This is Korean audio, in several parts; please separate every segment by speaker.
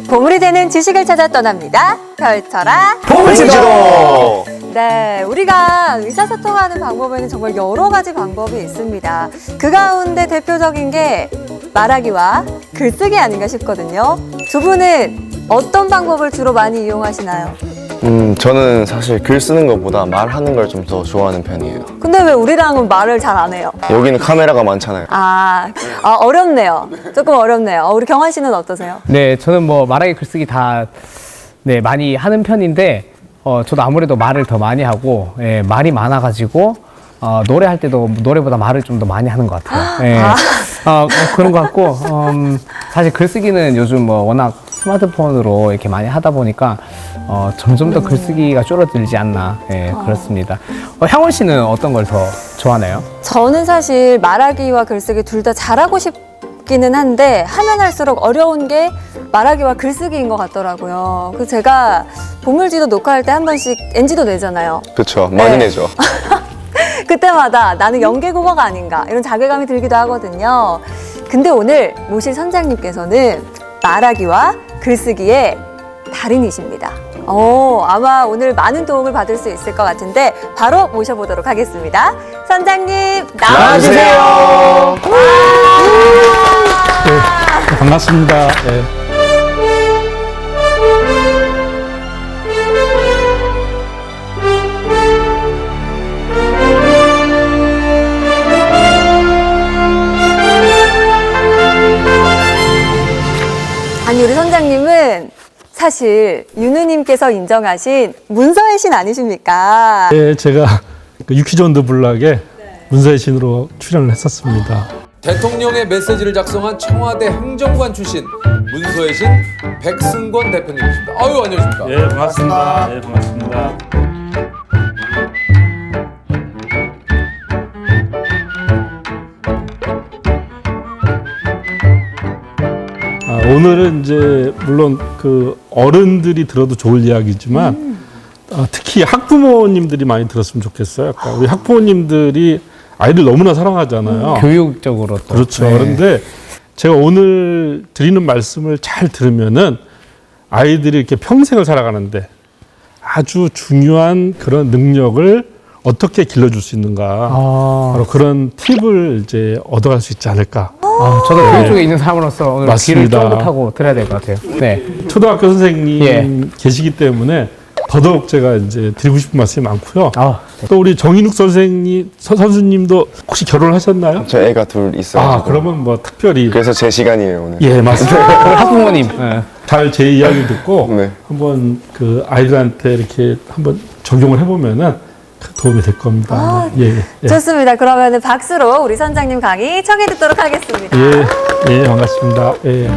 Speaker 1: 보물이 되는 지식을 찾아 떠납니다. 펼쳐라
Speaker 2: 보물지도!
Speaker 1: 네, 우리가 의사소통하는 방법에는 정말 여러 가지 방법이 있습니다. 그 가운데 대표적인 게 말하기와 글쓰기 아닌가 싶거든요. 두 분은 어떤 방법을 주로 많이 이용하시나요?
Speaker 2: 저는 사실 글 쓰는 것보다 말하는 걸 좀 더 좋아하는 편이에요.
Speaker 1: 근데 왜 우리랑은 말을 잘 안 해요?
Speaker 2: 여기는 카메라가 많잖아요.
Speaker 1: 어렵네요. 조금 어렵네요. 우리 경환 씨는 어떠세요?
Speaker 3: 네, 저는 뭐 말하기 글쓰기 다 네, 많이 하는 편인데 저도 아무래도 말을 더 많이 하고 말이 많아가지고 노래할 때도 노래보다 말을 좀 더 많이 하는 것 같아요. 예. 그런 것 같고 사실 글쓰기는 요즘 뭐 워낙 스마트폰으로 이렇게 많이 하다 보니까 점점 더 글쓰기가 줄어들지 않나 그렇습니다. 향원 씨는 어떤 걸 더 좋아하나요?
Speaker 1: 저는 사실 말하기와 글쓰기 둘 다 잘하고 싶기는 한데 하면 할수록 어려운 게 말하기와 글쓰기인 것 같더라고요. 그래서 제가 보물지도 녹화할 때 한 번씩 NG도 내잖아요.
Speaker 2: 그렇죠. 많이
Speaker 1: 네.
Speaker 2: 내죠.
Speaker 1: 그때마다 나는 연계국어가 아닌가 이런 자괴감이 들기도 하거든요. 근데 오늘 모실 선장님께서는 말하기와 글쓰기의 달인이십니다. 아마 오늘 많은 도움을 받을 수 있을 것 같은데 바로 모셔보도록 하겠습니다. 선장님 나와주세요.
Speaker 4: 네, 반갑습니다. 네.
Speaker 1: 아니 우리 선장님은 사실 윤우님께서 인정하신 문서의 신 아니십니까?
Speaker 4: 네, 제가 유퀴즈 온 더 블락에 문서의 신으로 출연을 했었습니다.
Speaker 5: 대통령의 메시지를 작성한 청와대 행정관 출신 문서의 신 백승권 대표님이십니다. 아유, 안녕하십니까?
Speaker 6: 예, 반갑습니다. 예, 반갑습니다.
Speaker 4: 오늘은 이제 물론 그 어른들이 들어도 좋을 이야기지만 특히 학부모님들이 많이 들었으면 좋겠어요. 그러니까 우리 학부모님들이 아이들 너무나 사랑하잖아요.
Speaker 3: 교육적으로 또.
Speaker 4: 그렇죠.
Speaker 3: 네.
Speaker 4: 그런데 제가 오늘 드리는 말씀을 잘 들으면은 아이들이 이렇게 평생을 살아가는데 아주 중요한 그런 능력을 어떻게 길러줄 수 있는가. 바로 그런 팁을 이제 얻어갈 수 있지 않을까.
Speaker 3: 저도 교육 쪽에 있는 사람으로서 오늘
Speaker 4: 맞습니다.
Speaker 3: 귀를 쫑긋하고 들어야 될 것 같아요. 네.
Speaker 4: 초등학교 선생님 계시기 때문에 더더욱 제가 이제 드리고 싶은 말씀이 많고요. 또 우리 정인욱 선생님, 선수님도 혹시 결혼하셨나요?
Speaker 2: 저 애가 둘 있어요.
Speaker 4: 그러면 뭐 특별히.
Speaker 2: 그래서 제 시간이에요, 오늘.
Speaker 4: 예, 맞습니다.
Speaker 3: 학부모님. 네.
Speaker 4: 잘 제 이야기 듣고
Speaker 2: 네.
Speaker 4: 한번 그 아이들한테 이렇게 한번 적용을 해보면은 큰 도움이 될 겁니다. 예.
Speaker 1: 좋습니다. 그러면 박수로 우리 선장님 강의 청해 듣도록 하겠습니다.
Speaker 4: 예, 반갑습니다. 예.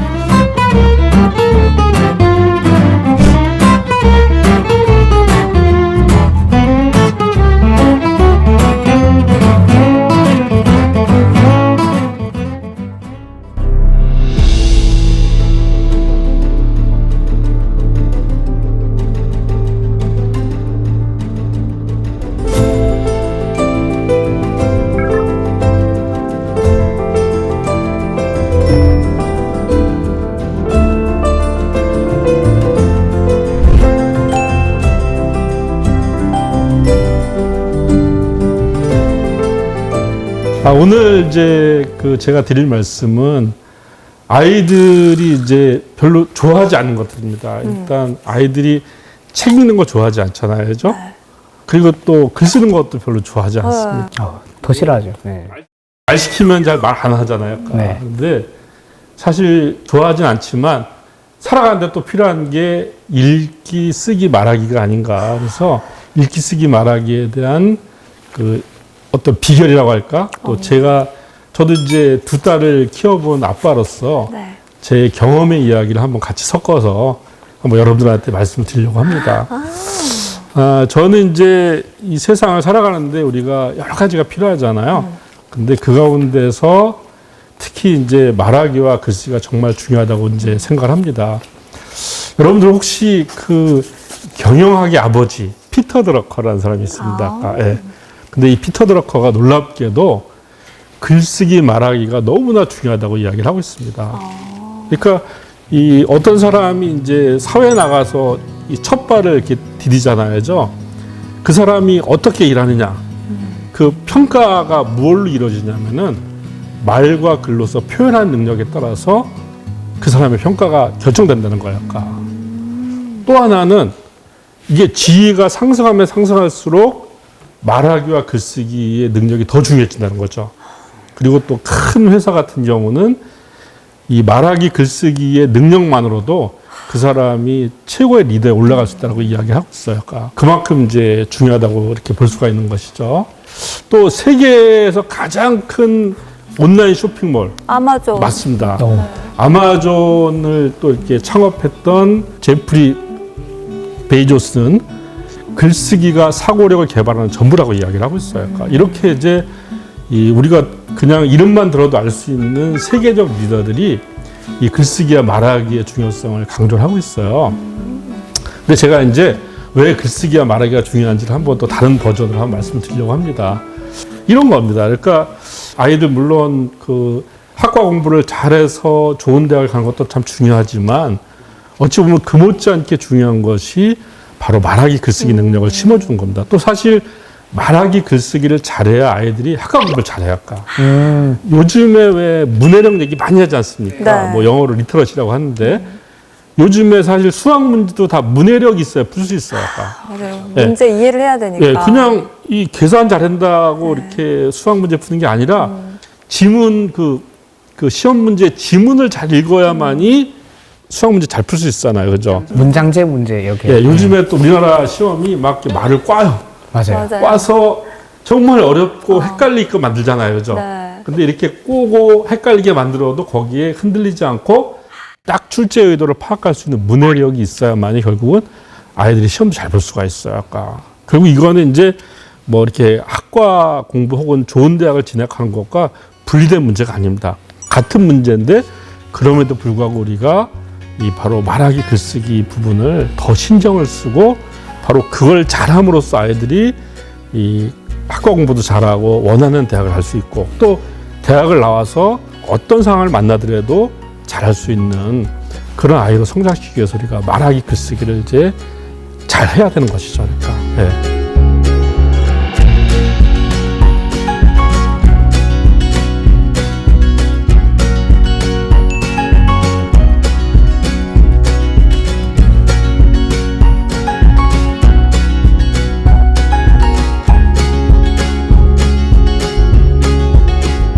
Speaker 4: 오늘 이제 그 제가 드릴 말씀은 아이들이 이제 별로 좋아하지 않는 것들입니다. 일단 아이들이 책 읽는 거 좋아하지 않잖아요, 그죠? 그리고 또 글 쓰는 것도 별로 좋아하지 않습니다.
Speaker 3: 더 싫어하죠. 네.
Speaker 4: 말 시키면 잘 말 안 하잖아요.
Speaker 3: 네.
Speaker 4: 근데 사실 좋아하진 않지만 살아가는데 또 필요한 게 읽기, 쓰기, 말하기가 아닌가. 그래서 읽기, 쓰기, 말하기에 대한 그 어떤 비결이라고 할까? 또 저도 이제 두 딸을 키워본 아빠로서 제 경험의 이야기를 한번 같이 섞어서 한번 여러분들한테 말씀을 드리려고 합니다. 저는 이제 이 세상을 살아가는데 우리가 여러 가지가 필요하잖아요. 근데 그 가운데서 특히 이제 말하기와 글쓰기가 정말 중요하다고 이제 생각을 합니다. 여러분들 혹시 그 경영학의 아버지 피터 드러커라는 사람이 있습니다. 예. 근데 이 피터 드러커가 놀랍게도 글쓰기 말하기가 너무나 중요하다고 이야기를 하고 있습니다. 그러니까 이 어떤 사람이 이제 사회에 나가서 이 첫 발을 이렇게 디디잖아요. 그 사람이 어떻게 일하느냐. 그 평가가 무엇로 이루어지냐면은 말과 글로서 표현하는 능력에 따라서 그 사람의 평가가 결정된다는 거예요. 또 하나는 이게 지위가 상승하면 상승할수록 말하기와 글쓰기의 능력이 더 중요해진다는 거죠. 그리고 또 큰 회사 같은 경우는 이 말하기 글쓰기의 능력만으로도 그 사람이 최고의 리더에 올라갈 수 있다고 이야기하고 있어요. 그만큼 이제 중요하다고 이렇게 볼 수가 있는 것이죠. 또 세계에서 가장 큰 온라인 쇼핑몰
Speaker 1: 아마존.
Speaker 4: 맞습니다. 아마존을 또 이렇게 창업했던 제프리 베이조스는 글쓰기가 사고력을 개발하는 전부라고 이야기를 하고 있어요. 이렇게 이제 우리가 그냥 이름만 들어도 알 수 있는 세계적 리더들이 이 글쓰기와 말하기의 중요성을 강조를 하고 있어요. 근데 제가 이제 왜 글쓰기와 말하기가 중요한지를 한번 또 다른 버전으로 한번 말씀드리려고 합니다. 이런 겁니다. 그러니까 아이들 물론 그 학과 공부를 잘해서 좋은 대학을 가는 것도 참 중요하지만 어찌 보면 그 못지않게 중요한 것이 바로 말하기 글쓰기 능력을 심어주는 겁니다. 또 사실 말하기 글쓰기를 잘해야 아이들이 학과 공부를 잘해야 할까. 요즘에 왜 문해력 얘기 많이 하지 않습니까?
Speaker 1: 네.
Speaker 4: 뭐 영어로 리터러시라고 하는데 요즘에 사실 수학 문제도 다 문해력이 있어야 풀 수 있어요.
Speaker 1: 맞아요.
Speaker 4: 네.
Speaker 1: 문제 이해를 해야 되니까.
Speaker 4: 예, 그냥 이 계산 잘한다고 이렇게 수학 문제 푸는 게 아니라 지문 그 시험 문제 지문을 잘 읽어야만이 수학 문제 잘 풀 수 있잖아요, 그죠?
Speaker 3: 문장제 문제 여기.
Speaker 4: 예, 요즘에 또 우리나라 시험이 막 이렇게 말을 꽈요.
Speaker 3: 맞아요.
Speaker 1: 맞아요.
Speaker 4: 꽈서 정말 어렵고 헷갈리게 만들잖아요, 그죠?
Speaker 1: 네.
Speaker 4: 근데 이렇게 꼬고 헷갈리게 만들어도 거기에 흔들리지 않고 딱 출제 의도를 파악할 수 있는 문해력이 있어야만이 결국은 아이들이 시험도 잘 볼 수가 있어요. 아까. 그리고 이거는 이제 뭐 이렇게 학과 공부 혹은 좋은 대학을 진학하는 것과 분리된 문제가 아닙니다. 같은 문제인데 그럼에도 불구하고 우리가 이 바로 말하기 글쓰기 부분을 더 신경을 쓰고 바로 그걸 잘함으로써 아이들이 이 학과 공부도 잘하고 원하는 대학을 갈 수 있고 또 대학을 나와서 어떤 상황을 만나더라도 잘할 수 있는 그런 아이로 성장시키기 위해서 우리가 말하기 글쓰기를 이제 잘 해야 되는 것이죠. 그러니까. 네.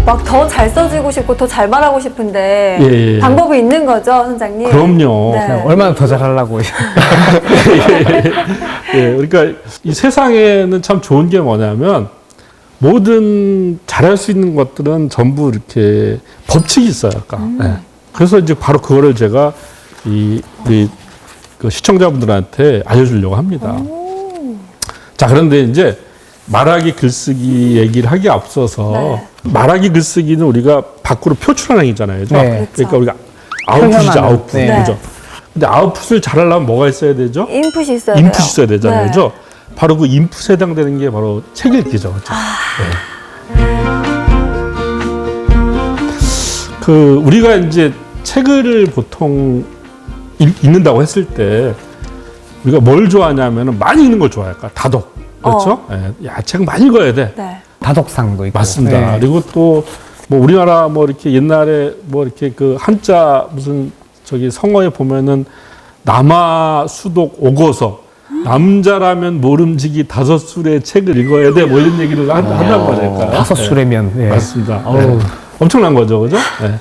Speaker 1: 막 더 잘 써주고 싶고 더 잘 말하고 싶은데
Speaker 4: 예.
Speaker 1: 방법이 있는 거죠, 선생님?
Speaker 4: 그럼요.
Speaker 1: 네.
Speaker 3: 얼마나 더 잘하려고.
Speaker 4: 예, 그러니까 이 세상에는 참 좋은 게 뭐냐면 모든 잘할 수 있는 것들은 전부 이렇게 법칙이 있어요. 예. 그래서 이제 바로 그거를 제가 우리 그 시청자분들한테 알려주려고 합니다. 자, 그런데 이제 말하기 글쓰기 얘기를 하기에 앞서서
Speaker 1: 네.
Speaker 4: 말하기 글쓰기는 우리가 밖으로 표출하는 행위잖아요. 그죠?
Speaker 3: 네.
Speaker 4: 그러니까 우리가 아웃풋이죠,
Speaker 3: 표현하는.
Speaker 4: 아웃풋.
Speaker 3: 네.
Speaker 4: 그죠? 근데 아웃풋을 잘하려면 뭐가 있어야 되죠?
Speaker 1: 인풋이 있어야 돼요.
Speaker 4: 인풋이 있어야 되잖아요.
Speaker 1: 네.
Speaker 4: 그죠? 바로 그 인풋에 해당되는 게 바로 책 읽기죠. 그죠? 네. 그 우리가 이제 책을 보통 읽는다고 했을 때 우리가 뭘 좋아하냐면은 많이 읽는 걸 좋아할까? 다독. 그렇죠? 예, 야, 책 많이 읽어야 돼.
Speaker 1: 네.
Speaker 3: 다독상도 있고.
Speaker 4: 맞습니다.
Speaker 3: 네.
Speaker 4: 그리고 또 뭐 우리나라 뭐 이렇게 옛날에 뭐 이렇게 그 한자 무슨 저기 성어에 보면은 남아 수독 오거서 남자라면 모름지기 5술의 책을 읽어야 돼. 뭐 이런 얘기를 한단 말일까요?
Speaker 3: 5술이면. 네.
Speaker 4: 맞습니다.
Speaker 3: 어우.
Speaker 4: 네. 엄청난 거죠. 그죠? 네.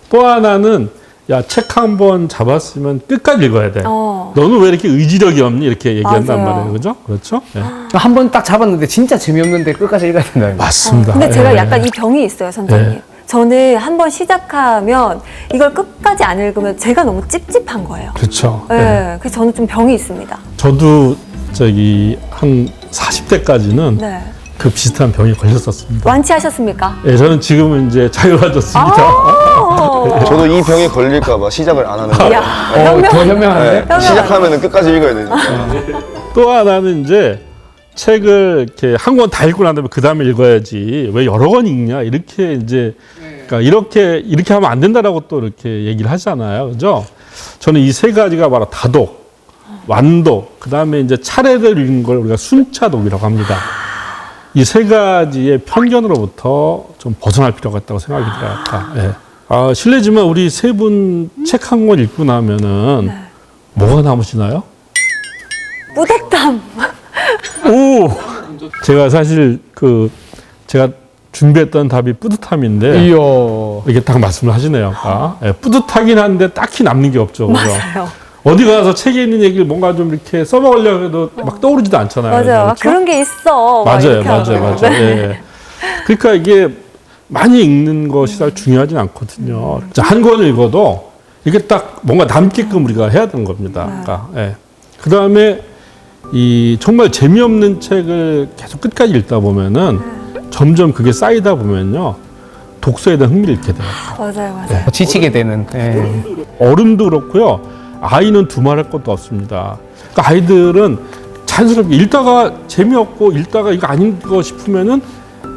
Speaker 4: 또 하나는 야, 책 한 번 잡았으면 끝까지 읽어야 돼. 너는 왜 이렇게 의지력이 없니? 이렇게 얘기한단
Speaker 1: 맞아요.
Speaker 4: 말이에요. 그죠? 그렇죠? 네.
Speaker 3: 한 번 딱 잡았는데 진짜 재미없는데 끝까지 읽어야 된다.
Speaker 4: 맞습니다.
Speaker 1: 근데 제가
Speaker 4: 예.
Speaker 1: 약간 이 병이 있어요, 선생님.
Speaker 4: 네.
Speaker 1: 저는 한 번 시작하면 이걸 끝까지 안 읽으면 제가 너무 찝찝한 거예요.
Speaker 4: 그렇죠.
Speaker 1: 네.
Speaker 4: 네.
Speaker 1: 그래서 저는 좀 병이 있습니다.
Speaker 4: 저도 저기 한 40대까지는
Speaker 1: 네.
Speaker 4: 그 비슷한 병에 걸렸었습니다.
Speaker 1: 완치하셨습니까?
Speaker 4: 예, 저는 지금은 이제 자유로워졌습니다.
Speaker 2: 저도 이 병에 걸릴까봐 시작을 안 하는 거예요.
Speaker 1: 야,
Speaker 3: 더
Speaker 1: 현명.
Speaker 3: 현명한데?
Speaker 2: 네, 시작하면 끝까지 읽어야 되니까.
Speaker 4: 또 하나는 이제 책을 이렇게 한 권 다 읽고 난 다음에 그 다음에 읽어야지 왜 여러 권 읽냐 이렇게 이제 그러니까 이렇게 하면 안 된다라고 또 이렇게 얘기를 하잖아요, 그죠? 저는 이 세 가지가 바로 다독, 완독, 그 다음에 이제 차례대로 읽는 걸 우리가 순차독이라고 합니다. 이 세 가지의 편견으로부터 좀 벗어날 필요가 있다고 생각이 들어요. 예. 실례지만 우리 세 분 책 한 권 읽고 나면은 뭐가 남으시나요?
Speaker 1: 뿌듯함.
Speaker 4: 오! 제가 사실 제가 준비했던 답이 뿌듯함인데
Speaker 3: 이요.
Speaker 4: 이게 딱 말씀을 하시네요. 예, 뿌듯하긴 한데 딱히 남는 게 없죠. 그죠?
Speaker 1: 맞아요.
Speaker 4: 어디 가서 책에 있는 얘기를 뭔가 좀 이렇게 써먹으려고 해도 막 떠오르지도 않잖아요.
Speaker 1: 맞아요.
Speaker 4: 그렇죠?
Speaker 1: 그런 게 있어. 막
Speaker 4: 맞아요,
Speaker 1: 이렇게
Speaker 4: 맞아요,
Speaker 1: 하고.
Speaker 4: 맞아요. 예. 그러니까 이게 많이 읽는 것이 잘 중요하진 않거든요. 자, 한 권을 읽어도 이게 딱 뭔가 남게끔 우리가 해야 되는 겁니다. 그러니까, 예. 그 다음에 이 정말 재미없는 책을 계속 끝까지 읽다 보면은 점점 그게 쌓이다 보면요. 독서에 대한 흥미를 잃게 돼요.
Speaker 1: 맞아요, 맞아요.
Speaker 3: 지치게 되는. 예.
Speaker 4: 어른도 그렇고요. 아이는 두말할 것도 없습니다. 그러니까 아이들은 자연스럽게 읽다가 재미없고 읽다가 이거 아닌 거 싶으면은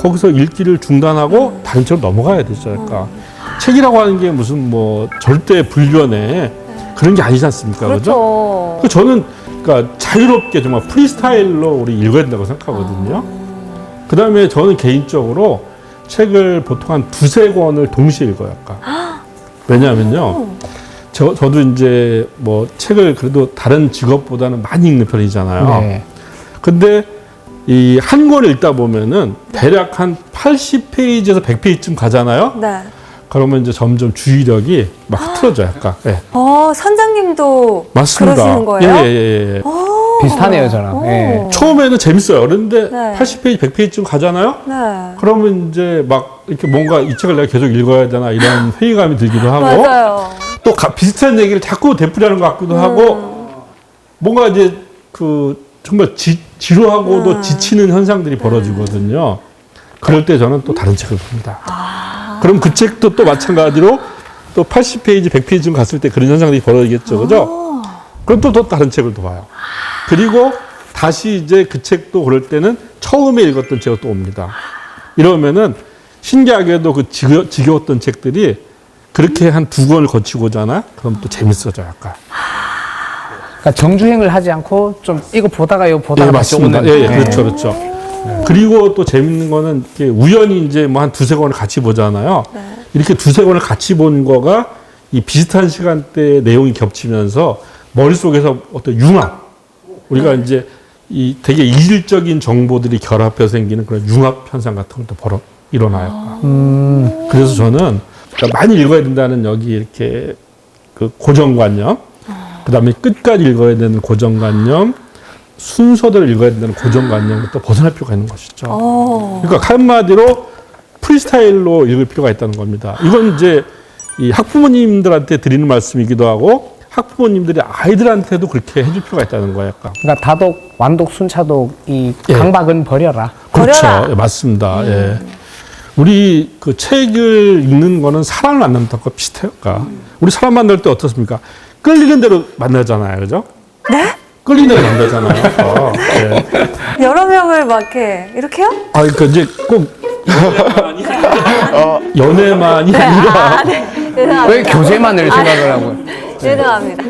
Speaker 4: 거기서 읽기를 중단하고 다른 책으로 넘어가야 되죠. 그러니까 책이라고 하는 게 무슨 뭐 절대 불변의 그런 게 아니지 않습니까? 그죠?
Speaker 1: 그렇죠.
Speaker 4: 저는 그러니까 자유롭게 정말 프리스타일로 우리 읽어야 된다고 생각하거든요. 그 다음에 저는 개인적으로 책을 보통 한 두세 권을 동시에 읽어요. 왜냐하면요. 저도 이제 뭐 책을 그래도 다른 직업보다는 많이 읽는 편이잖아요.
Speaker 3: 네.
Speaker 4: 근데 이 한 권을 읽다 보면은 대략 한 80페이지에서 100페이지쯤 가잖아요.
Speaker 1: 네.
Speaker 4: 그러면 이제 점점 주의력이 막 흐트러져요. 약간. 예.
Speaker 1: 선장님도
Speaker 4: 맞습니다.
Speaker 1: 그러시는 거예요?
Speaker 4: 예.
Speaker 3: 비슷하네요, 저랑. 예.
Speaker 4: 처음에는 재밌어요. 그런데
Speaker 1: 네.
Speaker 4: 80페이지, 100페이지쯤 가잖아요.
Speaker 1: 네.
Speaker 4: 그러면 이제 막 이렇게 뭔가 이 책을 내가 계속 읽어야 되나 이런 회의감이 들기도 하고
Speaker 1: 맞아요.
Speaker 4: 또 비슷한 얘기를 자꾸 되풀이하는 것 같기도 하고 뭔가 이제 정말 지루하고도 지치는 현상들이 벌어지거든요. 그럴 때 저는 또 다른 책을 봅니다. 그럼 그 책도 또 마찬가지로 또 80페이지, 100페이지쯤 갔을 때 그런 현상들이 벌어지겠죠. 그죠? 그럼 또 다른 책을 또 봐요. 그리고 다시 이제 그 책도 그럴 때는 처음에 읽었던 책을 또 옵니다. 이러면은 신기하게도 그 지겨웠던 책들이 그렇게 한 두 권을 거치고잖아? 그럼 또 재밌어져, 약간.
Speaker 3: 그러니까 정주행을 하지 않고 좀 이거 보다가 이거 보다가
Speaker 4: 예,
Speaker 3: 다시
Speaker 4: 맞습니다.
Speaker 3: 오는.
Speaker 4: 예, 그렇죠. 그리고 또 재밌는 거는 이렇게 우연히 이제 뭐 한 두세 권을 같이 보잖아요. 이렇게 두세 권을 같이 본 거가 이 비슷한 시간대에 내용이 겹치면서 머릿속에서 어떤 융합. 우리가 이제 이 되게 이질적인 정보들이 결합해서 생기는 그런 융합 현상 같은 것도 일어나요. 그래서 저는 그러니까 많이 읽어야 된다는 여기 이렇게 그 고정관념, 그 다음에 끝까지 읽어야 되는 고정관념, 순서대로 읽어야 된다는 고정관념부터 벗어날 필요가 있는 것이죠. 그러니까 한마디로 프리스타일로 읽을 필요가 있다는 겁니다. 이건 이제 이 학부모님들한테 드리는 말씀이기도 하고 학부모님들이 아이들한테도 그렇게 해줄 필요가 있다는 거예요. 약간.
Speaker 3: 그러니까 다독, 완독, 순차독 이
Speaker 4: 예.
Speaker 3: 강박은 버려라.
Speaker 4: 그렇죠.
Speaker 1: 버려라.
Speaker 4: 예, 맞습니다. 예. 우리 그 책을 읽는 거는 사람을 만나는 것과 비슷해요. 그러니까 우리 사람 만날 때 어떻습니까? 끌리는 대로 만나잖아요. 그죠?
Speaker 1: 네?
Speaker 4: 끌리는 대로 만나잖아요. 예.
Speaker 1: 여러 명을 막 이렇게요?
Speaker 4: 그러니까 이제 꼭 연애만이 아니라
Speaker 1: 죄송합니다.
Speaker 3: 왜 교제만을 생각을 하고.
Speaker 1: 죄송합니다.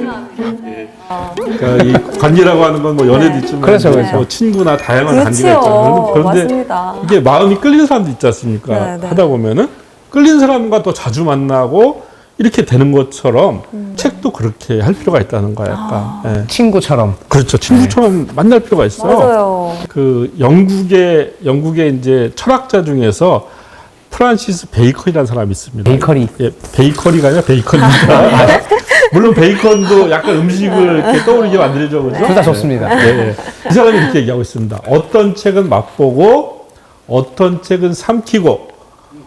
Speaker 4: 그러니까 이 관계라고 하는 건 뭐 연애도 있지만
Speaker 3: 그렇죠,
Speaker 4: 뭐
Speaker 3: 그렇죠.
Speaker 4: 친구나 다양한 관계가
Speaker 1: 그렇죠.
Speaker 4: 있잖아요. 그런데
Speaker 1: 맞습니다.
Speaker 4: 이게 마음이 끌리는 사람도 있지 않습니까?
Speaker 1: 네, 네.
Speaker 4: 하다 보면은 끌리는 사람과 더 자주 만나고 이렇게 되는 것처럼 책도 그렇게 할 필요가 있다는 거예요. 약간. 예.
Speaker 3: 친구처럼.
Speaker 4: 그렇죠. 친구처럼 만날 필요가 있어요.
Speaker 1: 맞아요.
Speaker 4: 그 영국의 이제 철학자 중에서 프란시스 베이컨이라는 사람이 있습니다.
Speaker 3: 베이커리.
Speaker 4: 예, 베이커리가 아니라 베이컨입니다. 물론 베이컨도 약간 음식을 이렇게 떠오르게 만들죠, 그죠?
Speaker 3: 둘 다 좋습니다.
Speaker 4: 예. 이 사람이 이렇게 얘기하고 있습니다. 어떤 책은 맛보고, 어떤 책은 삼키고,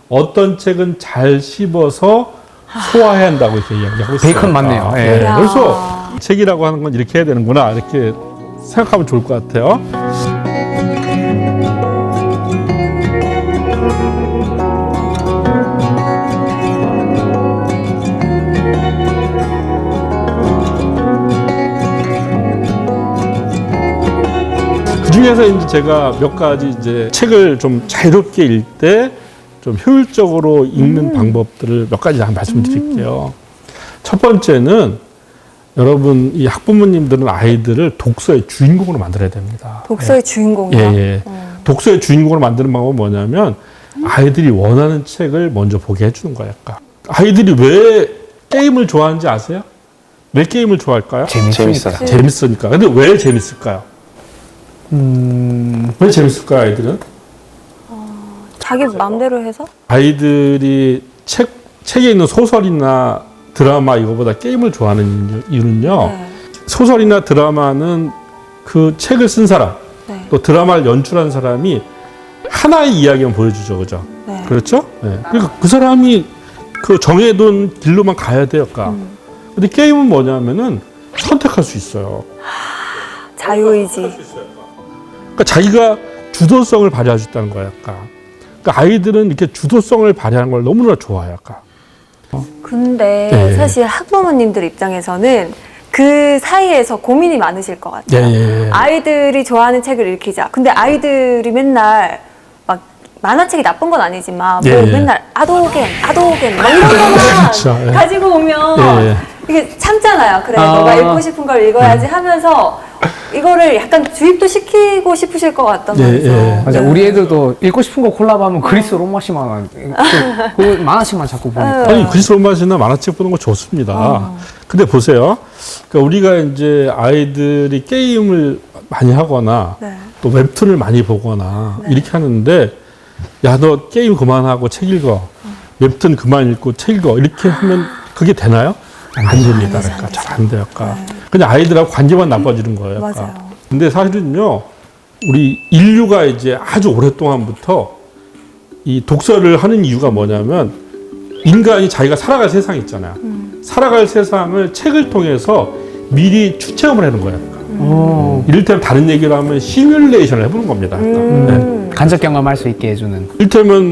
Speaker 4: 어떤 책은 잘 씹어서 소화해야 한다고 이렇게 이야기하고 있어요.
Speaker 3: 베이컨 맞네요. 예.
Speaker 1: 이야.
Speaker 4: 그래서 책이라고 하는 건 이렇게 해야 되는구나 이렇게 생각하면 좋을 것 같아요. 그 중에서 이제 제가 몇 가지 이제 책을 좀 자유롭게 읽을 때 좀 효율적으로 읽는 방법들을 몇 가지 한번 말씀드릴게요. 첫 번째는 여러분 이 학부모님들은 아이들을 독서의 주인공으로 만들어야 됩니다.
Speaker 1: 독서의 주인공이요?
Speaker 4: 예. 독서의 주인공으로 만드는 방법은 뭐냐면 아이들이 원하는 책을 먼저 보게 해주는 거예요. 아이들이 왜 게임을 좋아하는지 아세요? 왜 게임을 좋아할까요?
Speaker 2: 재밌어요.
Speaker 4: 재밌으니까. 근데 왜 재밌을까요? 왜 재밌을까요, 아이들은?
Speaker 1: 자기 마음대로 해서?
Speaker 4: 아이들이 책에 있는 소설이나 드라마 이거보다 게임을 좋아하는 이유는요.
Speaker 1: 네.
Speaker 4: 소설이나 드라마는 그 책을 쓴 사람,
Speaker 1: 네.
Speaker 4: 또 드라마를 연출한 사람이 하나의 이야기만 보여주죠, 그죠?
Speaker 1: 네.
Speaker 4: 그렇죠? 네. 그러니까 그 사람이 그 정해둔 길로만 가야 돼요, 근데 게임은 뭐냐면은 선택할 수 있어요.
Speaker 1: 자유의지.
Speaker 4: 그러니까 자기가 주도성을 발휘할 수 있다는 거예요, 그러니까 아이들은 이렇게 주도성을 발휘하는 걸 너무나 좋아해요,
Speaker 1: 근데
Speaker 4: 네.
Speaker 1: 사실 학부모님들 입장에서는 그 사이에서 고민이 많으실 것 같아요.
Speaker 4: 예.
Speaker 1: 아이들이 좋아하는 책을 읽히자. 근데 아이들이 맨날 막 만화책이 나쁜 건 아니지만 뭐
Speaker 4: 예.
Speaker 1: 맨날 아도겐 막 이런 거만
Speaker 4: 그쵸, 예.
Speaker 1: 가지고 오면
Speaker 4: 예.
Speaker 1: 이게 참잖아요. 그래 너가 읽고 싶은 걸 읽어야지 하면서 이거를 약간 주입도 시키고 싶으실 것 같단
Speaker 4: 예,
Speaker 1: 말이죠.
Speaker 4: 예.
Speaker 3: 맞아. 우리 애들도 읽고 싶은 거 콜라보하면 그리스 로마식만 그 만화책만 자꾸 보니까.
Speaker 4: 아니 그리스 로마시나 만화책 보는 거 좋습니다. 근데 보세요. 그러니까 우리가 이제 아이들이 게임을 많이 하거나
Speaker 1: 네.
Speaker 4: 또 웹툰을 많이 보거나 이렇게 하는데 야 너 게임 그만하고 책 읽어. 웹툰 그만 읽고 책 읽어. 이렇게 하면 그게 되나요? 안 됩니다. 그러니까 잘 안 돼요. 그냥 아이들하고 관계만 나빠지는 거예요.
Speaker 1: 맞아요.
Speaker 4: 근데 사실은요. 우리 인류가 이제 아주 오랫동안부터 이 독서를 하는 이유가 뭐냐면 인간이 자기가 살아갈 세상 있잖아요. 살아갈 세상을 책을 통해서 미리 추체험을 하는 거예요. 이를테면 다른 얘기로 하면 시뮬레이션을 해보는 겁니다. 네.
Speaker 3: 간접 경험할 수 있게 해주는.
Speaker 4: 이를테면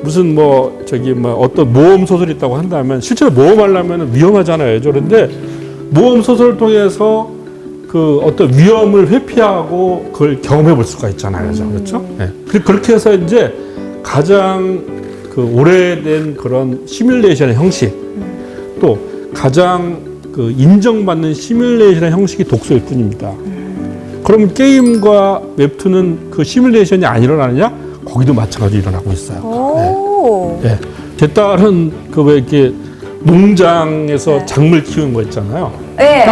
Speaker 4: 무슨 어떤 모험 소설이 있다고 한다면 실제로 모험하려면 위험하잖아요. 그런데 모험 소설을 통해서 그 어떤 위험을 회피하고 그걸 경험해 볼 수가 있잖아요. 그렇죠? 네. 그렇게 해서 이제 가장 그 오래된 그런 시뮬레이션의 형식 또 가장 그 인정받는 시뮬레이션의 형식이 독서일 뿐입니다. 그럼 게임과 웹툰은 그 시뮬레이션이 안 일어나느냐? 거기도 마찬가지로 일어나고 있어요.
Speaker 1: 오.
Speaker 4: 네. 제 딸은 그 왜 이렇게 농장에서
Speaker 1: 네.
Speaker 4: 작물 키우는 거 있잖아요.
Speaker 1: 네.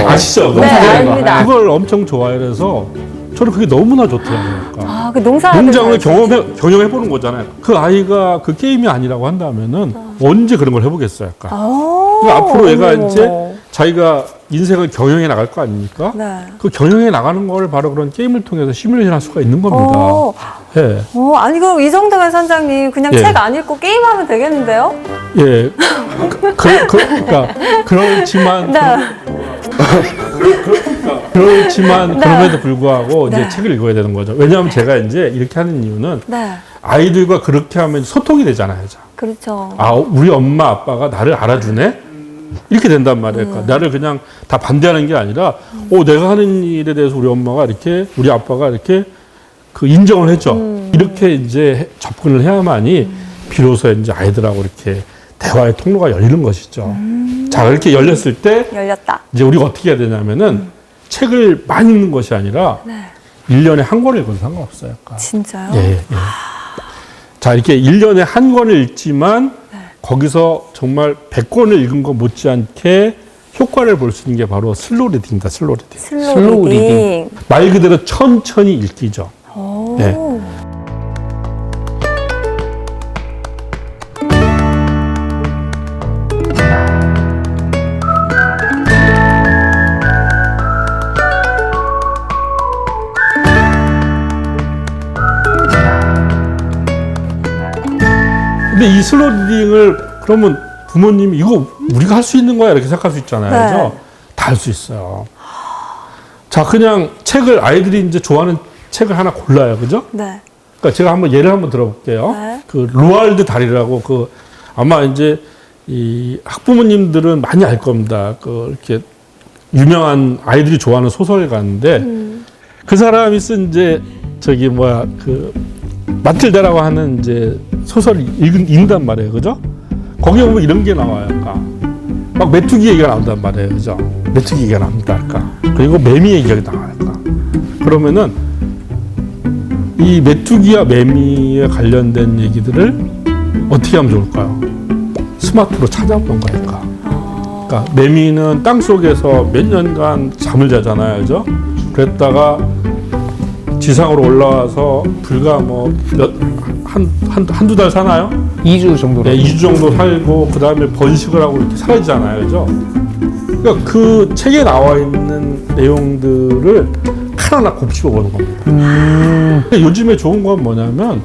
Speaker 4: 아시죠?
Speaker 1: 네, 압니다.
Speaker 4: 그걸 엄청 좋아해서 저는 그게 너무나 좋더라고요.
Speaker 1: 그 농사를
Speaker 4: 농장을
Speaker 1: 잘
Speaker 4: 경험해 보는 거잖아요. 그 아이가 그 게임이 아니라고 한다면은 언제 그런 걸 해보겠어요? 그러니까 앞으로 얘가
Speaker 1: 어머.
Speaker 4: 이제 자기가 인생을 경영해 나갈 거 아닙니까?
Speaker 1: 네.
Speaker 4: 그 경영해 나가는 걸 바로 그런 게임을 통해서 시뮬레이션 할 수가 있는 겁니다. 예.
Speaker 1: 아니 그럼 이 정도면 선장님 그냥
Speaker 4: 예.
Speaker 1: 책 안 읽고 게임하면 되겠는데요?
Speaker 4: 예. 그러니까 그렇지만
Speaker 1: 네.
Speaker 4: 그렇지만
Speaker 1: 네.
Speaker 4: 그럼에도 불구하고 이제
Speaker 1: 네.
Speaker 4: 책을 읽어야 되는 거죠. 왜냐하면 제가 이제 이렇게 하는 이유는
Speaker 1: 네.
Speaker 4: 아이들과 그렇게 하면 소통이 되잖아요.
Speaker 1: 그렇죠.
Speaker 4: 우리 엄마 아빠가 나를 알아주네? 이렇게 된단 말이에요. 그러니까 나를 그냥 다 반대하는 게 아니라, 내가 하는 일에 대해서 우리 엄마가 이렇게, 우리 아빠가 이렇게 그 인정을 해줘. 이렇게 이제 접근을 해야만이 비로소 이제 아이들하고 이렇게 대화의 통로가 열리는 것이죠. 자, 이렇게 열렸을 때
Speaker 1: 열렸다.
Speaker 4: 이제 우리가 어떻게 해야 되냐면은 책을 많이 읽는 것이 아니라
Speaker 1: 네.
Speaker 4: 1년에 한 권을 읽어도 상관없어요. 그러니까.
Speaker 1: 진짜요?
Speaker 4: 예. 자, 이렇게 1년에 한 권을 읽지만 거기서 정말 100권을 읽은 것 못지않게 효과를 볼 수 있는 게 바로 슬로우 리딩이다, 슬로우 리딩.
Speaker 1: 슬로우 리딩.
Speaker 4: 말 그대로 천천히 읽기죠.
Speaker 1: 오.
Speaker 4: 네. 근데 이 슬로우 리딩을 그러면 부모님이 이거 우리가 할 수 있는 거야 이렇게 생각할 수 있잖아요.
Speaker 1: 네.
Speaker 4: 그죠? 다 할 수 있어요. 자, 그냥 책을 아이들이 이제 좋아하는 책을 하나 골라요. 그죠?
Speaker 1: 네.
Speaker 4: 그러니까 제가 한번 예를 한번 들어볼게요.
Speaker 1: 네.
Speaker 4: 그 로알드 달이라고 아마 이제 이 학부모님들은 많이 알 겁니다. 이렇게 유명한 아이들이 좋아하는 소설가인데 그 사람이 쓴 이제 마틸다라고 하는 이제 소설을 읽는단 말이에요. 그죠? 거기에 보면 이런 게 나와요. 막 메뚜기 얘기가 나온단 말이에요. 그죠? 메뚜기 얘기가 나온다 할까? 그리고 매미 얘기가 나올까? 그러면은 이 메뚜기와 매미에 관련된 얘기들을 어떻게 하면 좋을까요? 스마트로 찾아보는 거니까. 그러니까 매미는 땅 속에서 몇 년간 잠을 자잖아요. 그죠? 그랬다가 지상으로 올라와서 불과 뭐 한두 달 사나요?
Speaker 3: 2주 정도로.
Speaker 4: 네, 2주 정도 살고 그 다음에 번식을 하고 이렇게 사라지잖아요. 그죠? 그러니까 그 책에 나와 있는 내용들을 하나하나 곱씹어 보는 겁니다. 근데 요즘에 좋은 건 뭐냐면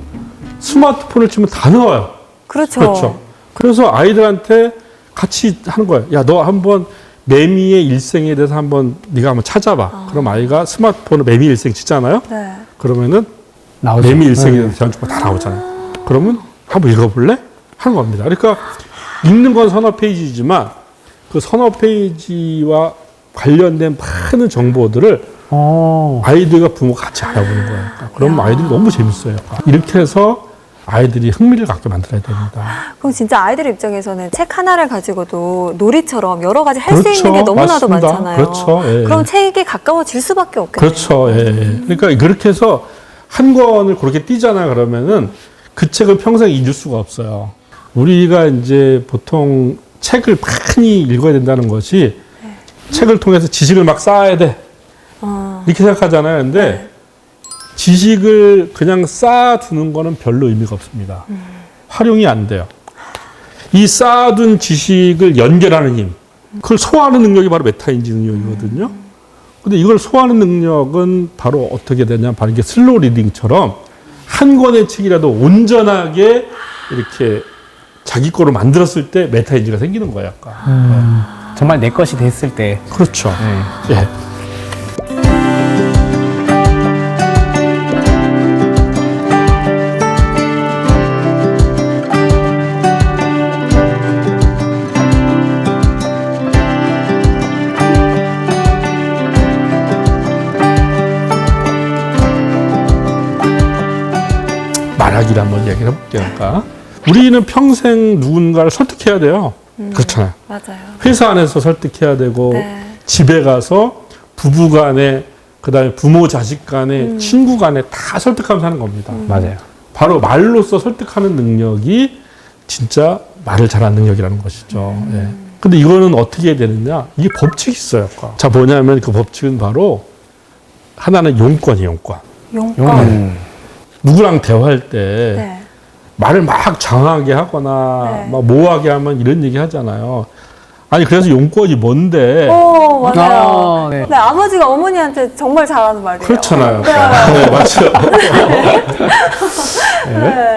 Speaker 4: 스마트폰을 치면 다 나와요.
Speaker 1: 그렇죠.
Speaker 4: 그렇죠. 그래서 아이들한테 같이 하는 거예요. 야, 너 한번 매미의 일생에 대해서 네가 한번 찾아봐. 그럼 아이가 스마트폰으로 매미 일생 치잖아요.
Speaker 1: 네.
Speaker 4: 그러면은
Speaker 3: 나오죠.
Speaker 4: 매미 일생에 대해서 대한축구 다 나오잖아요. 그러면 한번 읽어볼래? 하는 겁니다. 그러니까 읽는 건 서너 페이지지만 그 서너 페이지와 관련된 많은 정보들을 아이들과 부모가 같이 알아보는 거예요. 그러면 아이들이 너무 재밌어요. 이렇게 해서 아이들이 흥미를 갖게 만들어야 됩니다.
Speaker 1: 그럼 진짜 아이들 입장에서는 책 하나를 가지고도 놀이처럼 여러 가지 할 수
Speaker 4: 그렇죠.
Speaker 1: 있는 게 너무나도
Speaker 4: 맞습니다.
Speaker 1: 많잖아요.
Speaker 4: 그렇죠. 예.
Speaker 1: 그럼 책에 가까워질 수밖에 없겠네요.
Speaker 4: 그렇죠. 예. 그러니까 그렇게 해서 한 권을 그렇게 띄잖아요. 그러면은 그 책을 평생 잊을 수가 없어요. 우리가 이제 보통 책을 많이 읽어야 된다는 것이 책을 통해서 지식을 막 쌓아야 돼. 이렇게 생각하잖아요. 근데 지식을 그냥 쌓아두는 거는 별로 의미가 없습니다. 활용이 안 돼요. 이 쌓아둔 지식을 연결하는 힘, 그걸 소화하는 능력이 바로 메타인지 능력이거든요. 근데 이걸 소화하는 능력은 바로 어떻게 되냐면 바로 이게 슬로우 리딩처럼 한 권의 책이라도 온전하게 이렇게 자기 거로 만들었을 때 메타인지가 생기는 거예요. 약간.
Speaker 3: 정말 내 것이 됐을 때.
Speaker 4: 그렇죠.
Speaker 3: 네.
Speaker 4: 예. 말하기를 한번 얘기를 해볼게요. 그러니까 우리는 평생 누군가를 설득해야 돼요. 그렇잖아요.
Speaker 1: 맞아요.
Speaker 4: 회사 안에서 설득해야 되고
Speaker 1: 네.
Speaker 4: 집에 가서 부부 간에 그다음에 부모 자식 간에 친구 간에 다 설득하면서 하는 겁니다.
Speaker 3: 맞아요.
Speaker 4: 바로 말로써 설득하는 능력이 진짜 말을 잘하는 능력이라는 것이죠. 예. 근데 이거는 어떻게 해야 되느냐? 이게 법칙이 있어요. 자, 뭐냐면 그 법칙은 바로 하나는 용권이에요, 용권.
Speaker 1: 용건.
Speaker 4: 누구랑 대화할 때
Speaker 1: 네.
Speaker 4: 말을 막 장하게 하거나
Speaker 1: 네.
Speaker 4: 막 모호하게 하면 이런 얘기 하잖아요. 아니 그래서 용건이 뭔데?
Speaker 1: 오, 맞아요.
Speaker 3: 아, 네.
Speaker 1: 네, 아버지가 어머니한테 정말 잘하는 말이에요.
Speaker 4: 그렇잖아요.
Speaker 1: 네.
Speaker 4: 네, 맞죠. 네.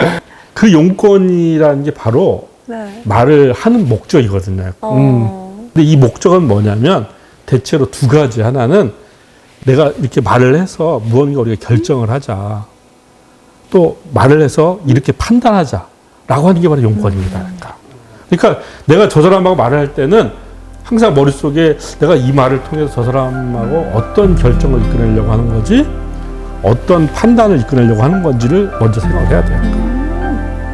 Speaker 4: 그 용건이라는 게 바로
Speaker 1: 네.
Speaker 4: 말을 하는 목적이거든요. 근데 이 목적은 뭐냐면 대체로 두 가지. 하나는 내가 이렇게 말을 해서 무언가 우리가 결정을 하자. 또 말을 해서 이렇게 판단하자라고 하는 게 바로 용건입니다. 그러니까 내가 저 사람하고 말을 할 때는 항상 머릿속에 내가 이 말을 통해서 저 사람하고 어떤 결정을 이끌어내려고 하는 거지, 어떤 판단을 이끌어내려고 하는 건지를 먼저 생각을 해야 돼요.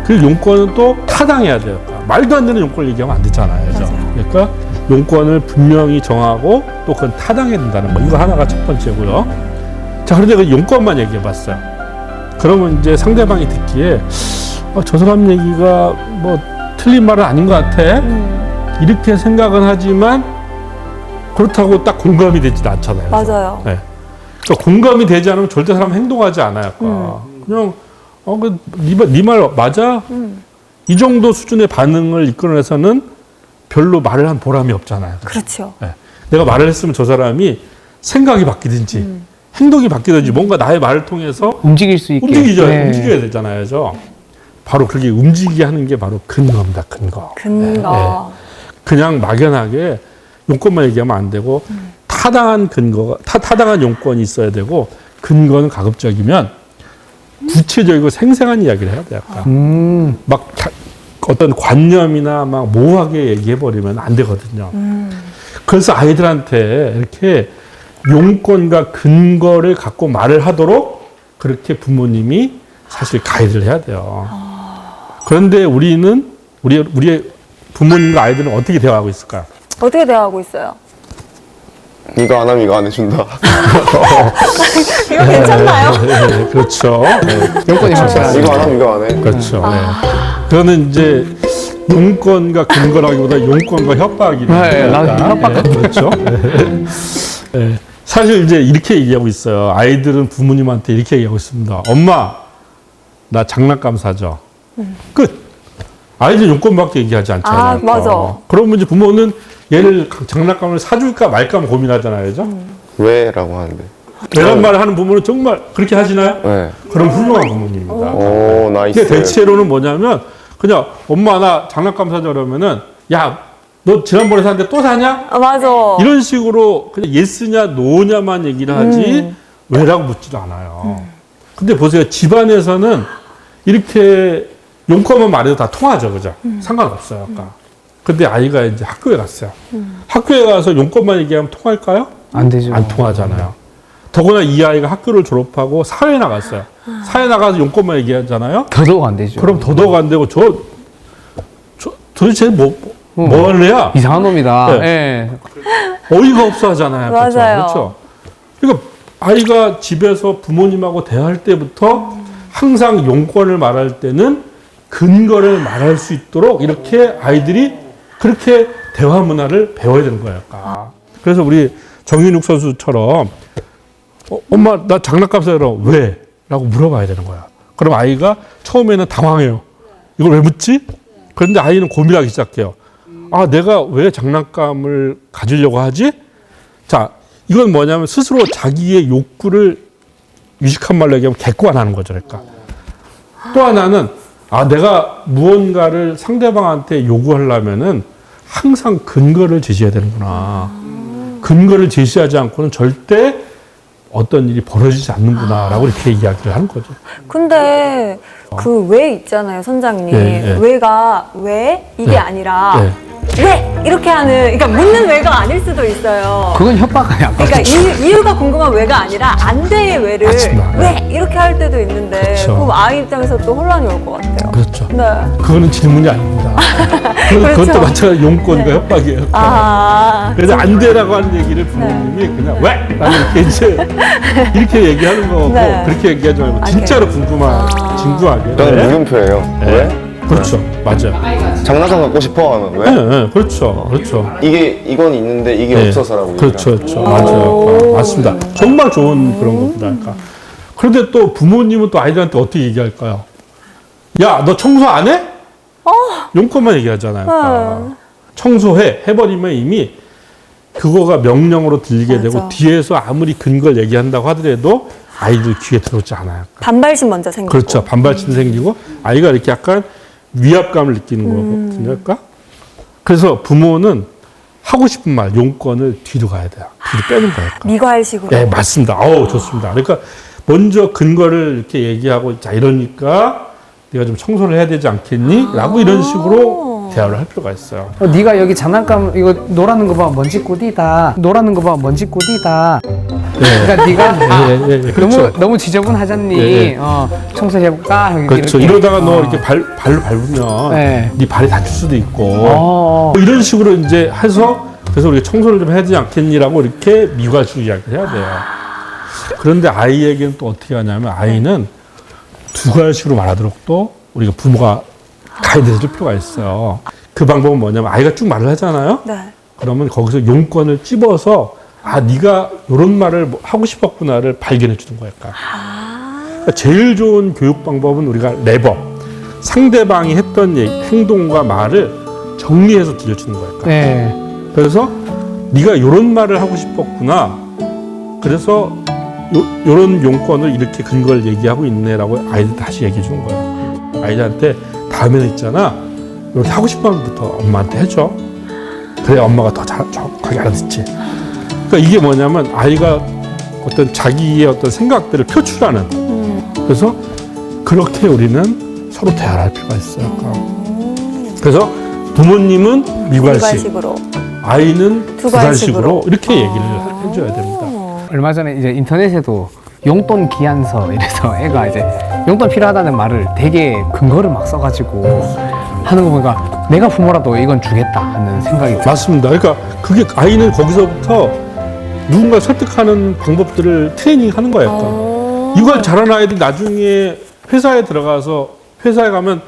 Speaker 4: 그 용건은 또 타당해야 돼요. 말도 안 되는 용건을 얘기하면 안 되잖아요. 그죠? 그러니까 용건을 분명히 정하고 또 그건 타당해야 된다는 거. 이거 하나가 첫 번째고요. 자, 그런데 그 용건만 얘기해 봤어요. 그러면 이제 상대방이 듣기에 저 사람 얘기가 뭐 틀린 말은 아닌 것 같아. 이렇게 생각은 하지만 그렇다고 딱 공감이 되지는 않잖아요.
Speaker 1: 맞아요.
Speaker 4: 네. 그러니까 공감이 되지 않으면 절대 사람 행동하지 않아요. 그냥 네 말 맞아? 이 정도 수준의 반응을 이끌어내서는 별로 말을 한 보람이 없잖아요.
Speaker 1: 그렇죠.
Speaker 4: 네. 내가 말을 했으면 저 사람이 생각이 바뀌든지 행동이 바뀌든지 뭔가 나의 말을 통해서
Speaker 3: 움직일 수 있게.
Speaker 4: 움직여야 되잖아요. 그죠? 바로 그게 움직이게 하는 게 바로 근거입니다. 근거.
Speaker 1: 근거.
Speaker 4: 그냥 막연하게 용건만 얘기하면 안 되고 타당한 근거가 타당한 용건이 있어야 되고 근거는 가급적이면 구체적이고 생생한 이야기를 해야 돼요. 약간. 막 어떤 관념이나 막 모호하게 얘기해 버리면 안 되거든요. 그래서 아이들한테 이렇게 용건과 근거를 갖고 말을 하도록 그렇게 부모님이 사실 가이드를 해야 돼요. 그런데 우리의 부모님과 아이들은 어떻게 대화하고 있을까요?
Speaker 1: 어떻게 대화하고 있어요?
Speaker 2: 이거 안 하면 이거 안 해준다.
Speaker 1: 이거 괜찮나요?
Speaker 4: 네, 그렇죠.
Speaker 3: 용건이 확실한.
Speaker 2: 이거 안 하면 이거 안 해.
Speaker 4: 그렇죠. 네. 그거는 이제 용건과 근거라기보다 용건과 협박이.
Speaker 3: 네, 나도 협박.
Speaker 4: 그렇죠. 네. 사실 이제 이렇게 얘기하고 있어요. 아이들은 부모님한테 이렇게 얘기하고 있습니다. 엄마, 나 장난감 사줘. 끝. 아이들 용건밖에 얘기하지 않잖아요.
Speaker 1: 아, 맞아.
Speaker 4: 그러면 이제 부모는 얘를 장난감을 사줄까 말까 고민하잖아요. 그죠?
Speaker 2: 왜? 라고 하는데.
Speaker 4: 이런 말을 하는 부모는 정말 그렇게 하시나요?
Speaker 2: 네.
Speaker 4: 그럼 훌륭한 부모님입니다.
Speaker 2: 오, 나이스.
Speaker 4: 이게 대체로는 뭐냐면 그냥 엄마 나 장난감 사자 그러면은 야, 너 지난번에 샀는데 또 사냐?
Speaker 1: 아, 맞아.
Speaker 4: 이런 식으로 그냥 예스냐 노냐만 얘기를 하지 왜라고 묻지도 않아요. 근데 보세요. 집안에서는 이렇게 용건만 말해도 다 통하죠. 그죠? 상관없어요. 아까. 근데 아이가 이제 학교에 갔어요. 학교에 가서 용건만 얘기하면 통할까요?
Speaker 3: 안 되죠.
Speaker 4: 안 통하잖아요. 더구나 이 아이가 학교를 졸업하고 사회에 나갔어요. 사회에 나가서 용건만 얘기하잖아요.
Speaker 3: 더더욱 안 되죠.
Speaker 4: 그럼 더더욱 안 되고 도대체 뭐 할래야?
Speaker 3: 이상한 놈이다.
Speaker 4: 네.
Speaker 3: 예.
Speaker 4: 어이가 없어 하잖아요. 그렇죠?
Speaker 1: 맞아요.
Speaker 4: 그렇죠? 그러니까 아이가 집에서 부모님하고 대화할 때부터 항상 용건을 말할 때는 근거를 말할 수 있도록 이렇게 아이들이 그렇게 대화 문화를 배워야 되는 거예요. 그래서 우리 정인욱 선수처럼 엄마 나 장난감 사러 왜? 라고 물어봐야 되는 거야. 그럼 아이가 처음에는 당황해요. 이걸 왜 묻지? 그런데 아이는 고민하기 시작해요. 아, 내가 왜 장난감을 가지려고 하지? 자, 이건 뭐냐면 스스로 자기의 욕구를 유식한 말로 얘기하면 객관하는 거죠. 그러니까. 또 하나는 아, 내가 무언가를 상대방한테 요구하려면은 항상 근거를 제시해야 되는구나. 근거를 제시하지 않고는 절대 어떤 일이 벌어지지 않는구나라고 이렇게 이야기를 하는 거죠.
Speaker 1: 근데 그 왜 있잖아요, 선장님.
Speaker 4: 예, 예.
Speaker 1: 왜가 왜? 이게
Speaker 4: 네.
Speaker 1: 아니라
Speaker 4: 네.
Speaker 1: 왜? 이렇게 하는, 그러니까 묻는 왜가 아닐 수도 있어요.
Speaker 3: 그건 협박 아니야.
Speaker 1: 그러니까 이유가 궁금한 왜가 아니라 안 돼의 왜를
Speaker 4: 맞습니다.
Speaker 1: 왜? 이렇게 할 때도 있는데
Speaker 4: 그렇죠.
Speaker 1: 그럼 아이 입장에서 또 혼란이 올 것 같아요.
Speaker 4: 그렇죠.
Speaker 1: 네.
Speaker 4: 그거는 질문이 아닙니다.
Speaker 1: 그렇죠.
Speaker 4: 그것도 마찬가지 용건과 협박이에요.
Speaker 1: 아,
Speaker 4: 그래서 안 되라고 하는 얘기를 부모님이 그냥 왜? 라고 이렇게 이제 이렇게 얘기하는 거고
Speaker 1: 네.
Speaker 4: 그렇게 얘기하지 말고 진짜로 진부하게.
Speaker 2: 저는
Speaker 4: 네.
Speaker 2: 물음표예요.
Speaker 4: 네.
Speaker 2: 왜?
Speaker 4: 그렇죠. 맞아요.
Speaker 2: 장난감 갖고 싶어 하면 왜?
Speaker 4: 네, 네, 그렇죠. 그렇죠.
Speaker 2: 이건 있는데 이게
Speaker 4: 네.
Speaker 2: 없어서라고.
Speaker 4: 그렇죠.
Speaker 2: 얘기를
Speaker 4: 그렇죠. 맞아요. 맞습니다. 정말 좋은 그런 겁니다. 그러니까. 그런데 또 부모님은 또 아이들한테 어떻게 얘기할까요? 야, 너 청소 안 해? 용건만 얘기하잖아요. 그러니까. 청소해. 해버리면 이미 그거가 명령으로 들리게
Speaker 1: 맞아.
Speaker 4: 되고 뒤에서 아무리 근거를 얘기한다고 하더라도 아이들 귀에 들어오지 않아요.
Speaker 1: 반발심 먼저 생기고.
Speaker 4: 그렇죠. 반발심 생기고 아이가 이렇게 약간 위압감을 느끼는 거거든요. 그러니까 그래서 부모는 하고 싶은 말, 용건을 뒤로 가야 돼요. 뒤로 빼는 거예요.
Speaker 1: 미과일식으로.
Speaker 4: 네, 맞습니다. 어우, 좋습니다. 그러니까 먼저 근거를 이렇게 얘기하고 자 이러니까 네가 좀 청소를 해야 되지 않겠니? 라고 이런 식으로 대화를 할 필요가 있어요.
Speaker 3: 네가 여기 장난감 이거 노라는 거 봐 먼지 꾸디다. 노라는 거 봐 먼지 꾸디다. 그러니까 네가
Speaker 4: 그렇죠.
Speaker 3: 너무 지저분하잖니.
Speaker 4: 예, 예.
Speaker 3: 청소해볼까? 여기
Speaker 4: 그렇죠.
Speaker 3: 이렇게.
Speaker 4: 이러다가 너 이렇게 발로 밟으면
Speaker 3: 네.
Speaker 4: 네 발이 다칠 수도 있고
Speaker 3: 어.
Speaker 4: 뭐 이런 식으로 이제 해서 그래서 우리가 청소를 좀 해야 되지 않겠니라고 이렇게 미과식으로 이야기를 해야 돼요. 그런데 아이에게는 또 어떻게 하냐면 아이는 두 가지로 말하도록 또 우리가 부모가 가이드해 줄 필요가 있어요. 그 방법은 뭐냐면 아이가 쭉 말을 하잖아요.
Speaker 1: 네.
Speaker 4: 그러면 거기서 용건을 찝어서 아 네가 이런 말을 하고 싶었구나를 발견해 주는 거예요. 그러니까 제일 좋은 교육 방법은 우리가 레버 상대방이 했던 행동과 말을 정리해서 들려주는 거예요.
Speaker 3: 네.
Speaker 4: 그래서 네가 이런 말을 하고 싶었구나. 그래서 이런 용건을 이렇게 근거를 얘기하고 있네라고 아이들 다시 얘기해 주는 거예요. 아이들한테 다음에는 있잖아. 이렇게 하고 싶은 말부터 엄마한테 해줘. 그래야 엄마가 더 정확하게 알아듣지. 그러니까 이게 뭐냐면 아이가 어떤 자기의 어떤 생각들을 표출하는. 그래서 그렇게 우리는 서로 대화를 할 필요가 있어요. 그래서 부모님은 미괄식, 아이는 두괄식으로 이렇게 얘기를 해줘야 됩니다.
Speaker 3: 얼마 전에 이제 인터넷에도 용돈 기한서 이래서 애가 이제 용돈 필요하다는 말을 되게 근거를 막 써가지고 하는 거 보니까 내가 부모라도 이건 주겠다 하는 생각이 들어요.
Speaker 4: 맞습니다. 그러니까 그게 아이는 거기서부터 누군가 설득하는 방법들을 트레이닝하는 거예요. 이걸 잘하는 아이들이 나중에 회사에 들어가서 회사에 가면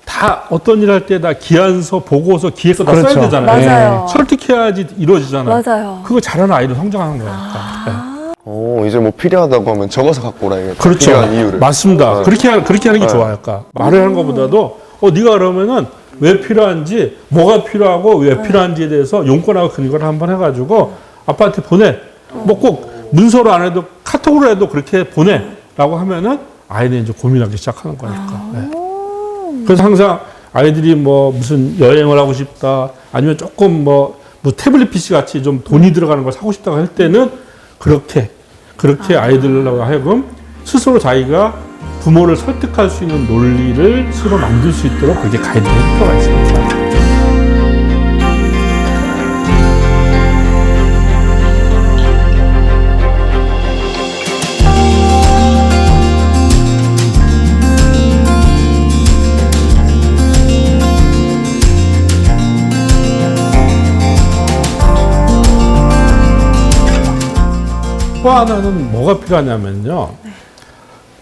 Speaker 4: 다 어떤 일 할 때 다 기한서, 보고서, 기획서 다
Speaker 3: 그렇죠.
Speaker 4: 써야 되잖아요.
Speaker 1: 맞아요.
Speaker 4: 설득해야지 이루어지잖아요.
Speaker 1: 맞아요.
Speaker 4: 그거 잘하는 아이로 성장하는 거니까. 네.
Speaker 2: 이제 뭐 필요하다고 하면 적어서 갖고 오라야겠다.
Speaker 4: 그렇죠.
Speaker 2: 필요한 이유를.
Speaker 4: 맞습니다.
Speaker 2: 네.
Speaker 4: 그렇게 하는 게
Speaker 2: 네.
Speaker 4: 좋아요. 그러니까 말을 하는 것보다도 네가 그러면은 왜 필요한지, 뭐가 필요하고 왜 필요한지에 대해서 용건하고 근거를 한번 해가지고 아빠한테 보내. 뭐 꼭 문서로 안 해도 카톡으로 해도 그렇게 보내라고 하면은 아이는 이제 고민하기 시작하는 거니까. 네. 그래서 항상 아이들이 뭐 무슨 여행을 하고 싶다, 아니면 조금 뭐 태블릿 PC 같이 좀 돈이 들어가는 걸 사고 싶다고 할 때는 그렇게 아이들로 하여금 스스로 자기가 부모를 설득할 수 있는 논리를 스스로 만들 수 있도록 그렇게 가이드를 할 필요가 있습니다. 또 하나는 뭐가 필요하냐면요.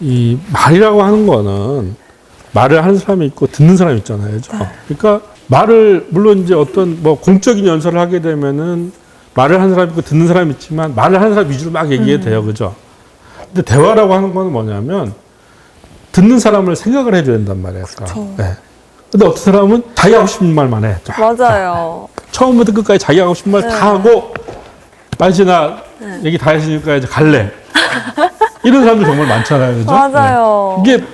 Speaker 4: 이 말이라고 하는 거는 말을 하는 사람이 있고 듣는 사람이 있잖아요. 그죠? 그러니까 말을, 물론 이제 어떤 뭐 공적인 연설을 하게 되면은 말을 하는 사람이 있고 듣는 사람이 있지만 말을 하는 사람 위주로 막 얘기해도 돼요. 그죠? 근데 대화라고 하는 거는 뭐냐면 듣는 사람을 생각을 해줘야 된단 말이에요. 네. 근데 어떤 사람은 자기 하고 싶은 말만 해.
Speaker 1: 맞아요.
Speaker 4: 처음부터 끝까지 자기 하고 싶은 말 다 하고 말지나 얘기 다 했으니까 이제 갈래. 이런 사람들 정말 많잖아요. 그죠?
Speaker 1: 맞아요.
Speaker 4: 네. 이게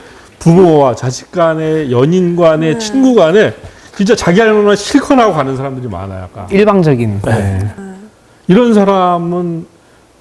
Speaker 4: 부모와 자식 간에, 연인 간에, 친구 간에 진짜 자기 할 말만 실컷 하고 가는 사람들이 많아요. 약간.
Speaker 3: 일방적인. 네.
Speaker 4: 이런 사람은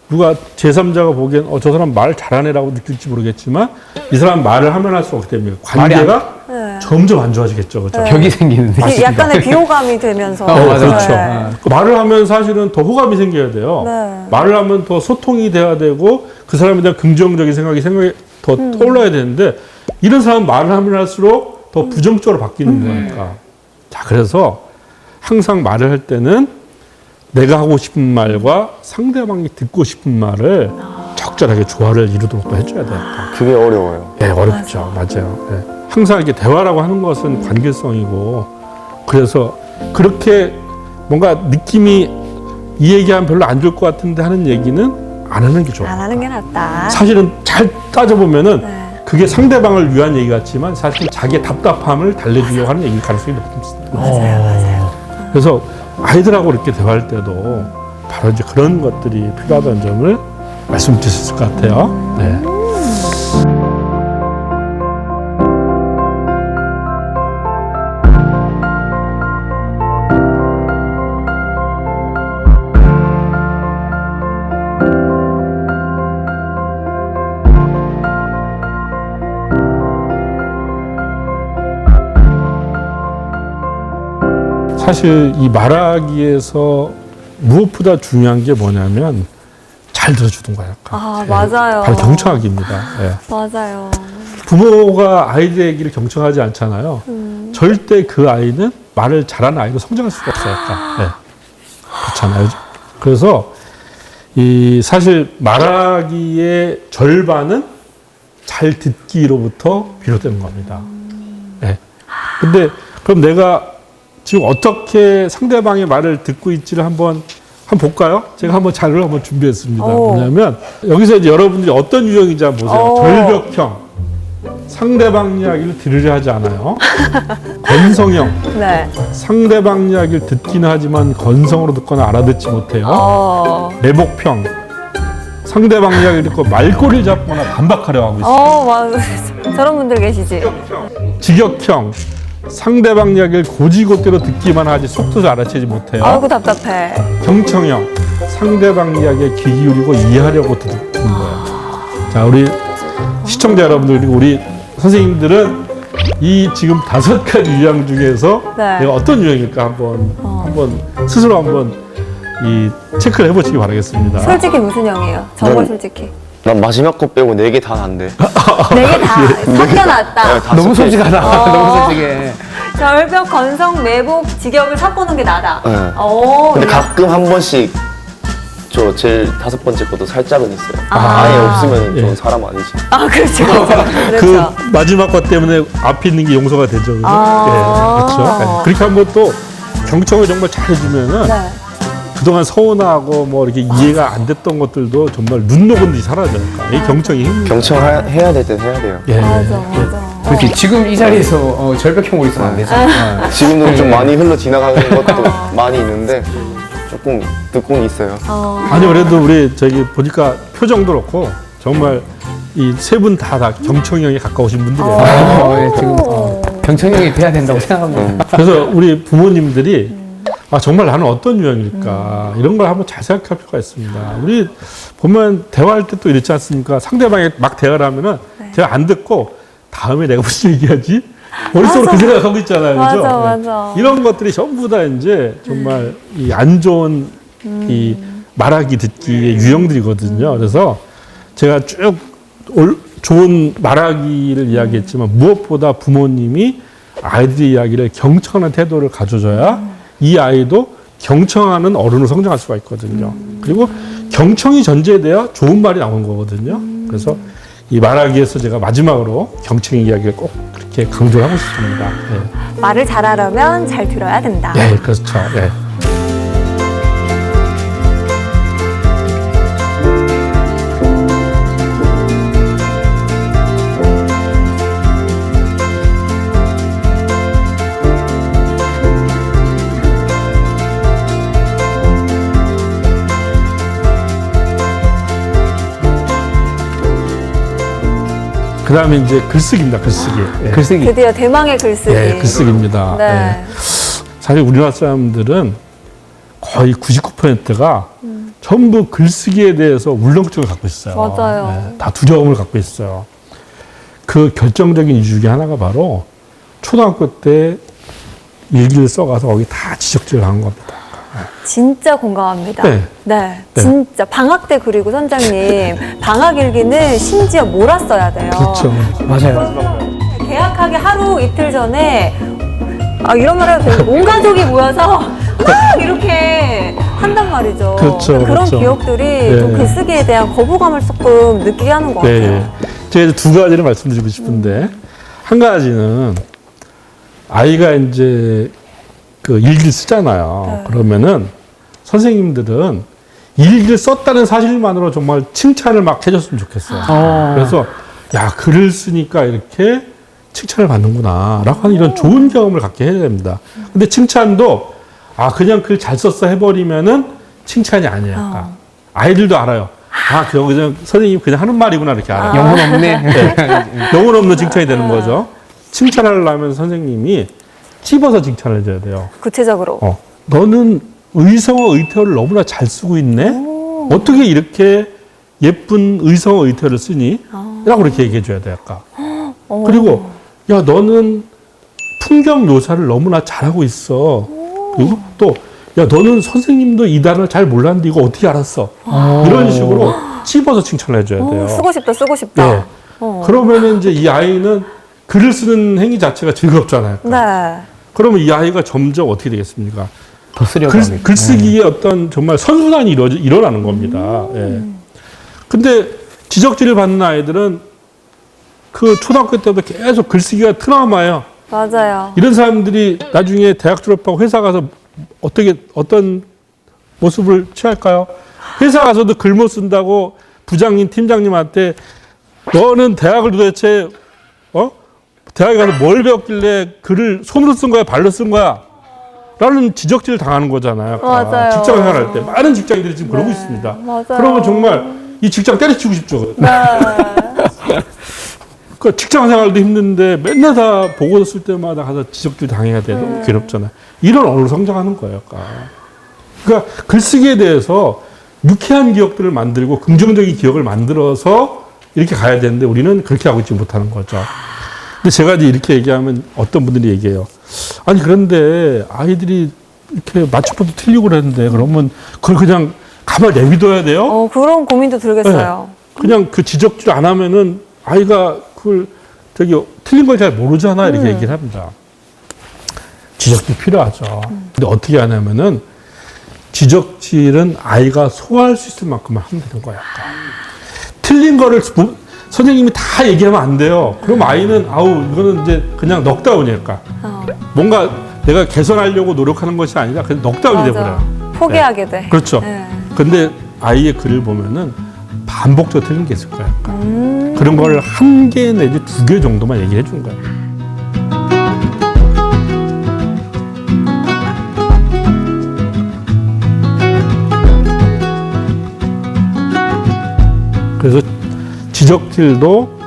Speaker 4: 누가 제3자가 보기엔 저 사람 말 잘하네라고 느낄지 모르겠지만 이 사람 말을 하면 할수록 어떻게 됩니까? 관계가
Speaker 1: 네.
Speaker 4: 점점 안 좋아지겠죠. 그렇죠?
Speaker 3: 벽이 생기는 느낌.
Speaker 1: 이게 약간의 비호감이 되면서.
Speaker 3: 맞아.
Speaker 4: 그렇죠.
Speaker 1: 네.
Speaker 4: 말을 하면 사실은 더 호감이 생겨야 돼요.
Speaker 1: 네.
Speaker 4: 말을 하면 더 소통이 돼야 되고 그 사람에 대한 긍정적인 생각이 더 떠올라야 되는데 이런 사람은 말을 하면 할수록 더 부정적으로 바뀌는 거니까. 자, 그래서 항상 말을 할 때는 내가 하고 싶은 말과 상대방이 듣고 싶은 말을 적절하게 조화를 이루도록 또 해줘야 돼요.
Speaker 2: 그게 어려워요.
Speaker 4: 네, 어렵죠. 맞아요. 네. 항상 이렇게 대화라고 하는 것은 관계성이고, 그래서 그렇게 뭔가 느낌이 이 얘기하면 별로 안 좋을 것 같은데 하는 얘기는 안 하는 게 좋아요.
Speaker 1: 안 하는 게 낫다.
Speaker 4: 사실은 잘 따져보면은
Speaker 1: 네.
Speaker 4: 그게 상대방을 위한 얘기 같지만 사실 자기의 답답함을 달래주려고 하는 얘기일 가능성이 높습니다.
Speaker 1: 맞아요.
Speaker 4: 그래서 아이들하고 이렇게 대화할 때도 바로 이제 그런 것들이 필요하다는 점을 말씀드릴 수 있을 것 같아요. 네. 사실 이 말하기에서 무엇보다 중요한 게 뭐냐면 잘 들어주는 거예요.
Speaker 1: 아, 맞아요.
Speaker 4: 바로 경청하기입니다. 예.
Speaker 1: 맞아요.
Speaker 4: 부모가 아이들 얘기를 경청하지 않잖아요. 절대 그 아이는 말을 잘하는 아이로 성장할 수가 없어요. 네. 그렇잖아요. 그래서 이 사실 말하기의 절반은 잘 듣기로부터 비롯되는 겁니다. 네. 근데 그럼 내가 지금 어떻게 상대방의 말을 듣고 있지를 한번 볼까요? 제가 한번 자료를 한번 준비했습니다.
Speaker 1: 오.
Speaker 4: 뭐냐면 여기서 이제 여러분들이 어떤 유형인지 한번 보세요.
Speaker 1: 오.
Speaker 4: 절벽형. 상대방 이야기를 들으려 하지 않아요. 건성형.
Speaker 1: 네.
Speaker 4: 상대방 이야기를 듣기는 하지만 건성으로 듣거나 알아듣지 못해요. 내복형. 상대방 이야기를 듣고 말꼬리를 잡거나 반박하려 하고 있어요.
Speaker 1: 맞아. 저런 분들 계시지.
Speaker 4: 직역형. 상대방 이야기를 고지고대로 듣기만 하지 속도 잘 알아채지 못해요.
Speaker 1: 아이고, 답답해.
Speaker 4: 경청형. 상대방 이야기에 귀 기울이고 이해하려고 듣는 거예요. 자, 우리 시청자 여러분들 그리고 우리 선생님들은 이 지금 5가지 유형 중에서
Speaker 1: 네.
Speaker 4: 내가 어떤 유형일까 한번 스스로 한번 이 체크를 해보시기 바라겠습니다.
Speaker 1: 솔직히 무슨 형이에요? 정말
Speaker 2: 난-
Speaker 1: 솔직히.
Speaker 2: 난 마지막 거 빼고 4개 다 난데.
Speaker 1: 4개 다 섞여놨다.
Speaker 2: 다
Speaker 3: 너무
Speaker 2: 섞여 있어요.
Speaker 3: 솔직하다. 너무 솔직해.
Speaker 1: 절벽, 건성, 매복, 직역을 섞어놓은 게 나다.
Speaker 2: 네.
Speaker 1: 오,
Speaker 2: 근데 가끔 한 번씩 저 제일 5번째 것도 살짝은 있어요.
Speaker 1: 아.
Speaker 2: 아예 없으면
Speaker 4: 예.
Speaker 2: 저 사람 아니지.
Speaker 1: 아, 그렇죠. 그렇죠.
Speaker 4: 그 마지막 것 때문에 앞에 있는 게 용서가 되죠. 그죠?
Speaker 1: 아.
Speaker 4: 예, 그렇죠. 예. 그렇게 한번 또 경청을 정말 잘해주면은
Speaker 1: 네.
Speaker 4: 그동안 서운하고 뭐 이렇게 이해가 안 됐던 것들도 정말 눈 녹은 듯이 사라져요. 이 경청이 힘.
Speaker 2: 경청해야 될 땐 해야 돼요.
Speaker 4: 예.
Speaker 1: 맞아, 맞아.
Speaker 3: 그렇지. 지금 이 자리에서 절벽형으로 있으면 안 되죠.
Speaker 2: 지금도 좀 많이 흘러 지나가는 것도 많이 있는데 조금 듣고는 있어요.
Speaker 4: 아니 그래도 우리 저기 보니까 표정도 그렇고 정말 이 세 분 다 경청형에 가까우신 분들이에요.
Speaker 3: 예, 지금 경청형이 돼야 된다고 생각합니다.
Speaker 4: 그래서 우리 부모님들이 아 정말 나는 어떤 유형일까 이런 걸 한번 잘 생각할 필요가 있습니다. 우리 보면 대화할 때 또 이렇지 않습니까? 상대방이 막 대화를 하면은 제가 안 듣고 다음에 내가 무슨 얘기하지? 머릿속으로 그 생각하고 있잖아요. 그죠?
Speaker 1: 맞아, 맞아.
Speaker 4: 이런 것들이 전부 다 이제 정말 이 안 좋은 이 말하기 듣기의 유형들이거든요. 그래서 제가 쭉 좋은 말하기를 이야기했지만 무엇보다 부모님이 아이들의 이야기를 경청하는 태도를 가져줘야 이 아이도 경청하는 어른으로 성장할 수가 있거든요. 그리고 경청이 전제돼야 좋은 말이 나오는 거거든요. 그래서 이 말하기에서 제가 마지막으로 경청의 이야기를 꼭 그렇게 강조하고 싶습니다. 예.
Speaker 1: 말을 잘하려면 잘 들어야 된다.
Speaker 4: 예, 그렇죠. 예. 그 다음에 이제 글쓰기입니다, 글쓰기. 예.
Speaker 3: 글쓰기.
Speaker 1: 드디어 대망의 글쓰기.
Speaker 4: 예, 글쓰기입니다.
Speaker 1: 네.
Speaker 4: 예. 사실 우리나라 사람들은 거의 99%가 전부 글쓰기에 대해서 울렁증을 갖고 있어요.
Speaker 1: 맞아요.
Speaker 4: 예, 다 두려움을 갖고 있어요. 그 결정적인 이유 중에 하나가 바로 초등학교 때 일기를 써가서 거기 다 지적질을 한 겁니다.
Speaker 1: 진짜 공감합니다.
Speaker 4: 네.
Speaker 1: 네, 진짜 방학 때 그리고 선장님 방학 일기는 심지어 몰았어야 돼요.
Speaker 4: 그렇죠.
Speaker 3: 맞아요.
Speaker 1: 계약하기 하루 이틀 전에 이런 말 해도 되고 온 가족이 모여서 막 이렇게 한단 말이죠.
Speaker 4: 그렇죠,
Speaker 1: 그런
Speaker 4: 그렇죠.
Speaker 1: 기억들이 좀
Speaker 4: 네.
Speaker 1: 글쓰기에 대한 거부감을 조금 느끼게 하는 것 같아요.
Speaker 4: 네. 제가 두 가지를 말씀드리고 싶은데 한 가지는 아이가 이제 그 일기를 쓰잖아요.
Speaker 1: 네.
Speaker 4: 그러면은 선생님들은 일기를 썼다는 사실만으로 정말 칭찬을 막 해줬으면 좋겠어요. 그래서 야 글을 쓰니까 이렇게 칭찬을 받는구나 라고 하는 이런 좋은 경험을 갖게 해야 됩니다. 근데 칭찬도 그냥 글 잘 썼어 해버리면은 칭찬이 아니에요. 아이들도 알아요. 그냥 선생님 그냥 하는 말이구나 이렇게 알아요.
Speaker 3: 영혼 없네.
Speaker 4: 영혼 없는 칭찬이 되는 거죠. 칭찬하려면 선생님이 찝어서 칭찬을 해줘야 돼요.
Speaker 1: 구체적으로.
Speaker 4: 너는 의성어 의태어를 너무나 잘 쓰고 있네? 어떻게 이렇게 예쁜 의성어 의태어를 쓰니? 라고 그렇게 얘기해줘야 돼요, 아까. 그리고, 야, 너는 풍경 묘사를 너무나 잘하고 있어. 그리고 또, 야, 너는 선생님도 이 단어를 잘 몰랐는데 이거 어떻게 알았어? 이런 식으로 찝어서 칭찬을 해줘야 돼요.
Speaker 1: 쓰고 싶다, 쓰고 싶다.
Speaker 4: 네. 그러면 이제 이 아이는 글을 쓰는 행위 자체가 즐겁잖아요.
Speaker 1: 네.
Speaker 4: 그러면 이 아이가 점점 어떻게 되겠습니까?
Speaker 3: 더 쓰려고 합니다.
Speaker 4: 글쓰기에 어떤 정말 선순환이 일어나는 겁니다. 예. 근데 지적질을 받는 아이들은 그 초등학교 때부터 계속 글쓰기가 트라우마예요.
Speaker 1: 맞아요.
Speaker 4: 이런 사람들이 나중에 대학 졸업하고 회사 가서 어떤 모습을 취할까요? 회사 가서도 글 못 쓴다고 부장님, 팀장님한테 너는 대학을 도대체 대학에 가서 뭘 배웠길래 글을 손으로 쓴 거야, 발로 쓴 거야? 라는 지적질을 당하는 거잖아요.
Speaker 1: 맞아요.
Speaker 4: 직장 생활할 때. 많은 직장인들이 지금 그러고 있습니다.
Speaker 1: 맞아요.
Speaker 4: 그러면 정말 이 직장 때려치우고 싶죠.
Speaker 1: 네.
Speaker 4: 그 직장 생활도 힘든데 맨날 다 보고 쓸 때마다 가서 지적질 당해야 돼. 너무 괴롭잖아요. 이런 언어로 성장하는 거예요. 그러니까 글쓰기에 대해서 유쾌한 기억들을 만들고 긍정적인 기억을 만들어서 이렇게 가야 되는데 우리는 그렇게 하고 있지 못하는 거죠. 근데 제가 이제 이렇게 얘기하면 어떤 분들이 얘기해요. 아니, 그런데 아이들이 이렇게 맞춤법도 틀리고 그랬는데 그러면 그걸 그냥 가만히 내비둬야 돼요?
Speaker 1: 그런 고민도 들겠어요.
Speaker 4: 네. 그냥 그 지적질 안 하면은 아이가 그걸 틀린 걸 잘 모르잖아. 이렇게 얘기를 합니다. 지적질이 필요하죠. 근데 어떻게 하냐면은 지적질은 아이가 소화할 수 있을 만큼만 하면 되는 거야. 틀린 거를 선생님이 다 얘기하면 안 돼요. 그럼 아이는 아우 이거는 이제 그냥 넉다운이니까. 뭔가 내가 개선하려고 노력하는 것이 아니라 그냥 넉다운이 돼버려요.
Speaker 1: 포기하게 돼.
Speaker 4: 그렇죠.
Speaker 1: 네.
Speaker 4: 근데 아이의 글을 보면은 반복적으로 틀린 게 있을 거야. 그런 걸 한 개 내지 2개 정도만 얘기해 주는 거예요. 그래서 지적질도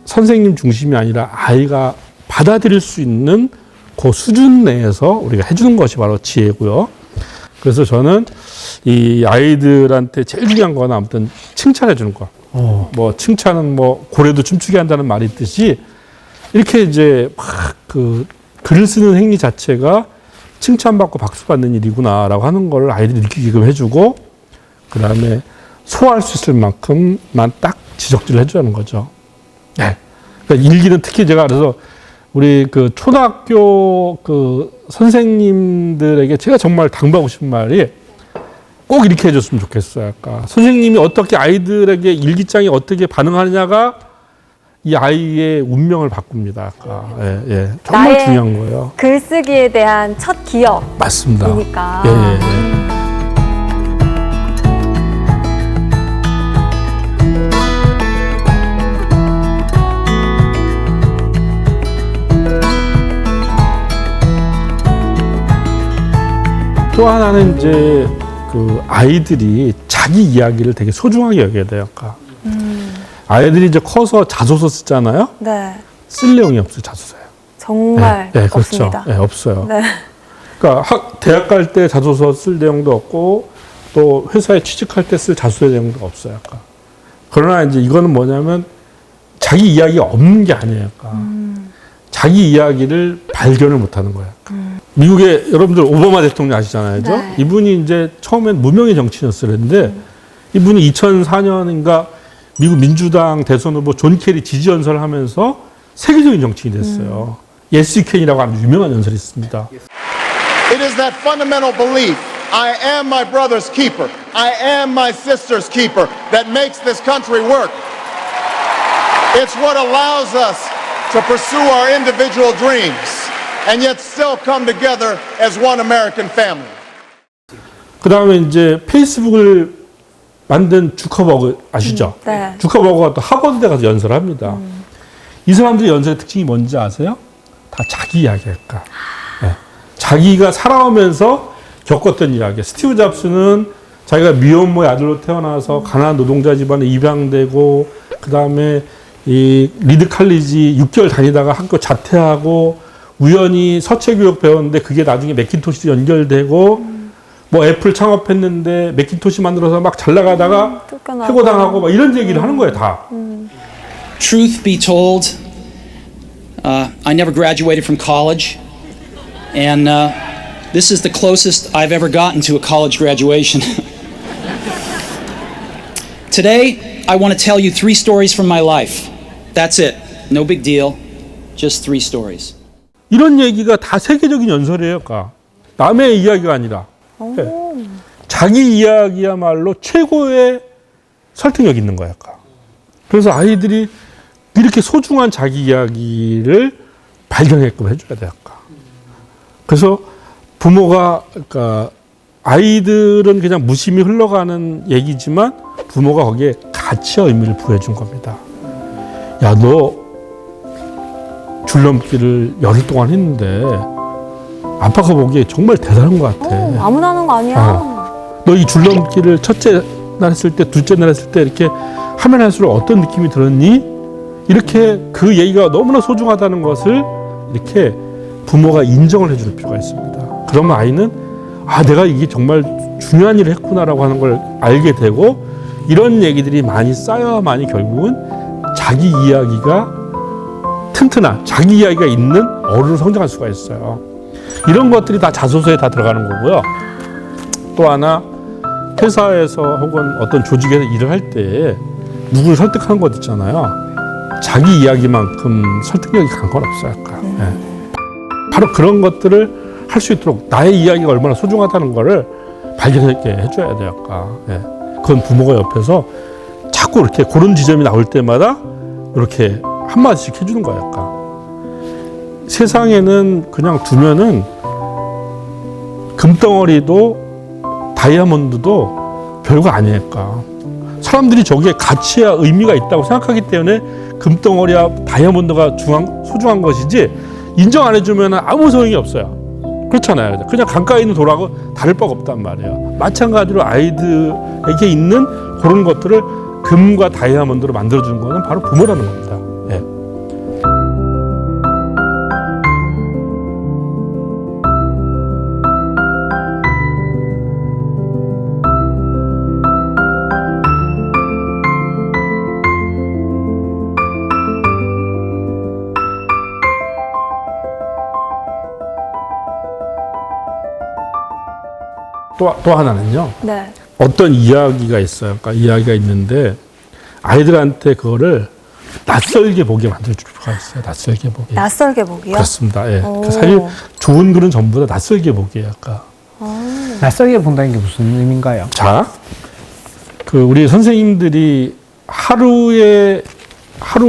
Speaker 4: 선생님 중심이 아니라 아이가 받아들일 수 있는 그 수준 내에서 우리가 해주는 것이 바로 지혜고요. 그래서 저는 이 아이들한테 제일 중요한 건 아무튼 칭찬해 주는 거. 뭐 칭찬은 뭐 고래도 춤추게 한다는 말이 있듯이 이렇게 이제 막 그 글을 쓰는 행위 자체가 칭찬받고 박수받는 일이구나라고 하는 걸 아이들이 느끼게끔 해주고 그다음에 소화할 수 있을 만큼만 딱 지적질을 해주는 거죠. 네. 그러니까 일기는 특히 제가 그래서 우리 그 초등학교 그 선생님들에게 제가 정말 당부하고 싶은 말이 꼭 이렇게 해줬으면 좋겠어요. 아까 선생님이 어떻게 아이들에게 일기장이 어떻게 반응하느냐가 이 아이의 운명을 바꿉니다. 아까 예. 정말
Speaker 1: 나의
Speaker 4: 중요한 거예요.
Speaker 1: 글쓰기에 대한 첫 기억이니까.
Speaker 4: 맞습니다. 예. 또 하나는 이제 그 아이들이 자기 이야기를 되게 소중하게 여겨야 돼요. 아까. 아이들이 이제 커서 자소서 쓰잖아요.
Speaker 1: 네.
Speaker 4: 쓸 내용이 없어요, 자소서에.
Speaker 1: 정말
Speaker 4: 그렇죠.
Speaker 1: 없습니다.
Speaker 4: 네, 없어요.
Speaker 1: 네.
Speaker 4: 그러니까 대학 갈 때 자소서 쓸 내용도 없고 또 회사에 취직할 때 쓸 자소서 내용도 없어요. 아까. 그러나 이제 이거는 뭐냐면 자기 이야기가 없는 게 아니에요. 아까. 자기 이야기를 발견을 못하는 거예요. 미국의 여러분들 오바마 대통령 아시잖아요.
Speaker 1: 네.
Speaker 4: 이분이 이제 처음엔 무명의 정치인이었어요. 그런데 이분이 2004년인가 미국 민주당 대선 후보 존 케리 지지 연설을 하면서 세계적인 정치인이 됐어요. 예스 캔이라고 하는 유명한 연설이 있습니다.
Speaker 7: It is that fundamental belief, I am my brother's keeper, I am my sister's keeper, that makes this country work. It's what allows us to pursue our individual dreams and yet still come together as one American family.
Speaker 4: 그 다음에 이제 페이스북을 만든 주커버그 아시죠?
Speaker 1: 네.
Speaker 4: 주커버그가 또 하버드대 가서 연설을 합니다. 이 사람들의 연설의 특징이 뭔지 아세요? 다 자기 이야기일까? 네. 자기가 살아오면서 겪었던 이야기. 스티브 잡스는 자기가 미혼모의 아들로 태어나서 가난한 노동자 집안에 입양되고 그 다음에 이 리드 칼리지 6개월 다니다가 학교 자퇴하고 우연히 서체교육 배웠는데 그게 나중에 맥킨토시로 연결되고 뭐 애플 창업했는데 맥킨토시 만들어서 막 잘 나가다가
Speaker 1: 쫓겨나고.
Speaker 4: 해고당하고 막 이런 얘기를 하는 거예요, 다.
Speaker 8: Truth be told, I never graduated from college, and this is the closest I've ever gotten to a college graduation. Today, I want to tell you 3 stories from my life. That's it. No big deal. Just 3 stories.
Speaker 4: 이런 얘기가 다 세계적인 연설이에요, 그러니까. 남의 이야기가 아니라. 네. 자기 이야기야말로 최고의 설득력 있는 거야. 그래서 아이들이 이렇게 소중한 자기 이야기를 발견하게끔 해줘야 돼요. 그래서 부모가, 그러니까 아이들은 그냥 무심히 흘러가는 얘기지만 부모가 거기에 가치와 의미를 부여준 겁니다. 야, 너 줄넘기를 열흘 동안 했는데 아빠가 보기에 정말 대단한 것 같아.
Speaker 1: 아무나 하는 거 아니야.
Speaker 4: 너 이 줄넘기를 첫째 날 했을 때, 둘째 날 했을 때 이렇게 하면 할수록 어떤 느낌이 들었니? 이렇게 그 얘기가 너무나 소중하다는 것을 이렇게 부모가 인정을 해줄 필요가 있습니다. 그러면 아이는 아, 내가 이게 정말 중요한 일을 했구나라고 하는 걸 알게 되고 이런 얘기들이 많이 쌓여야만이 결국은 자기 이야기가 튼튼한 자기 이야기가 있는 어른으로 성장할 수가 있어요. 이런 것들이 다 자소서에 다 들어가는 거고요. 또 하나 회사에서 혹은 어떤 조직에서 일을 할 때 누구를 설득하는 것 있잖아요. 자기 이야기만큼 설득력이 간 건 없어요. 바로 바로 그런 것들을 할 수 있도록 나의 이야기가 얼마나 소중하다는 거를 발견하게 해줘야 돼요. 아까. 예. 그건 부모가 옆에서 자꾸 이렇게 그런 지점이 나올 때마다 이렇게 한마디씩 해주는 거예요. 아까. 세상에는 그냥 두면은 금덩어리도 다이아몬드도 별거 아니니까. 사람들이 저기에 가치와 의미가 있다고 생각하기 때문에 금덩어리와 다이아몬드가 소중한 것이지 인정 안 해주면 아무 소용이 없어요. 그렇잖아요. 그냥 강가에 있는 돌하고 다를 바가 없단 말이에요. 마찬가지로 아이들에게 있는 그런 것들을 금과 다이아몬드로 만들어주는 거는 바로 부모라는 겁니다. 예. 또 하나는요.
Speaker 1: 네.
Speaker 4: 어떤 이야기가 있어요. 그러니까 이야기가 있는데 아이들한테 그거를 낯설게 보게 만들 필요가 있어요. 낯설게 보게.
Speaker 1: 낯설게 보기요?
Speaker 4: 그렇습니다. 예.
Speaker 1: 오.
Speaker 4: 그러니까 사실 좋은 글은 전부 다 낯설게 보기예요. 아까.
Speaker 3: 낯설게 본다는 게 무슨 의미인가요?
Speaker 4: 자, 우리 선생님들이 하루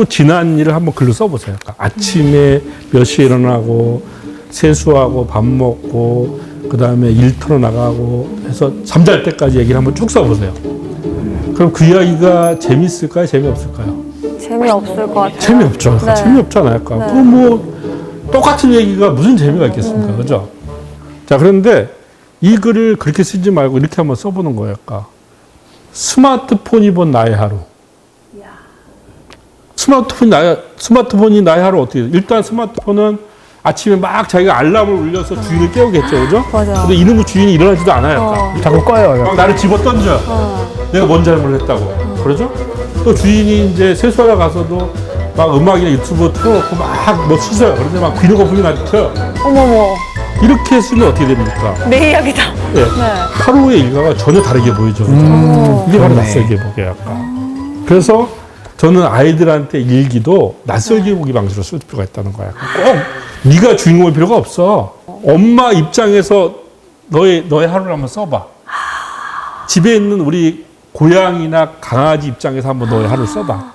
Speaker 4: 지난 일을 한번 글로 써보세요. 그러니까 아침에 몇 시에 일어나고 세수하고 밥 먹고 그 다음에 일터로 나가고 해서 잠잘 때까지 얘기를 한번 쭉 써보세요. 그럼 그 이야기가 재밌을까요? 재미없을까요?
Speaker 1: 재미없을 것 같아요.
Speaker 4: 재미없죠.
Speaker 1: 네.
Speaker 4: 재미없잖아요. 그러니까
Speaker 1: 네.
Speaker 4: 그 뭐 똑같은 얘기가 무슨 재미가 있겠습니까? 그죠? 자, 그런데 이 글을 그렇게 쓰지 말고 이렇게 한번 써보는 거예요. 그러니까 스마트폰이 본 나의 하루. 스마트폰이 나의 하루 어떻게 해요? 일단 스마트폰은 아침에 막 자기가 알람을 울려서 주인을 깨우겠죠, 그죠?
Speaker 1: 맞아.
Speaker 4: 근데 이놈의 주인이 일어나지도 않아요. 약간.
Speaker 3: 자꾸 꺼요.
Speaker 4: 막 나를 집어 던져. 내가 뭔 잘못을 했다고. 그러죠? 또 주인이 이제 세수하러 가서도 막 음악이나 유튜브 틀어놓고 막 뭐 씻어요. 그런데 막 비누 거품이 나죠.
Speaker 1: 어머머,
Speaker 4: 이렇게 했으면 어떻게 됩니까?
Speaker 1: 내 이야기다.
Speaker 4: 예.
Speaker 1: 네.
Speaker 4: 하루의 일과가 전혀 다르게 보이죠. 그죠? 이게 바로 낯설게 보게 약간. 그래서 저는 아이들한테 일기도 낯설게 보기 방식으로 쓸 필요가 있다는 거야. 꼭 네가 주인공일 필요가 없어. 엄마 입장에서 너의 하루를 한번 써봐. 집에 있는 우리 고양이나 강아지 입장에서 한번 너의 하루를 써봐.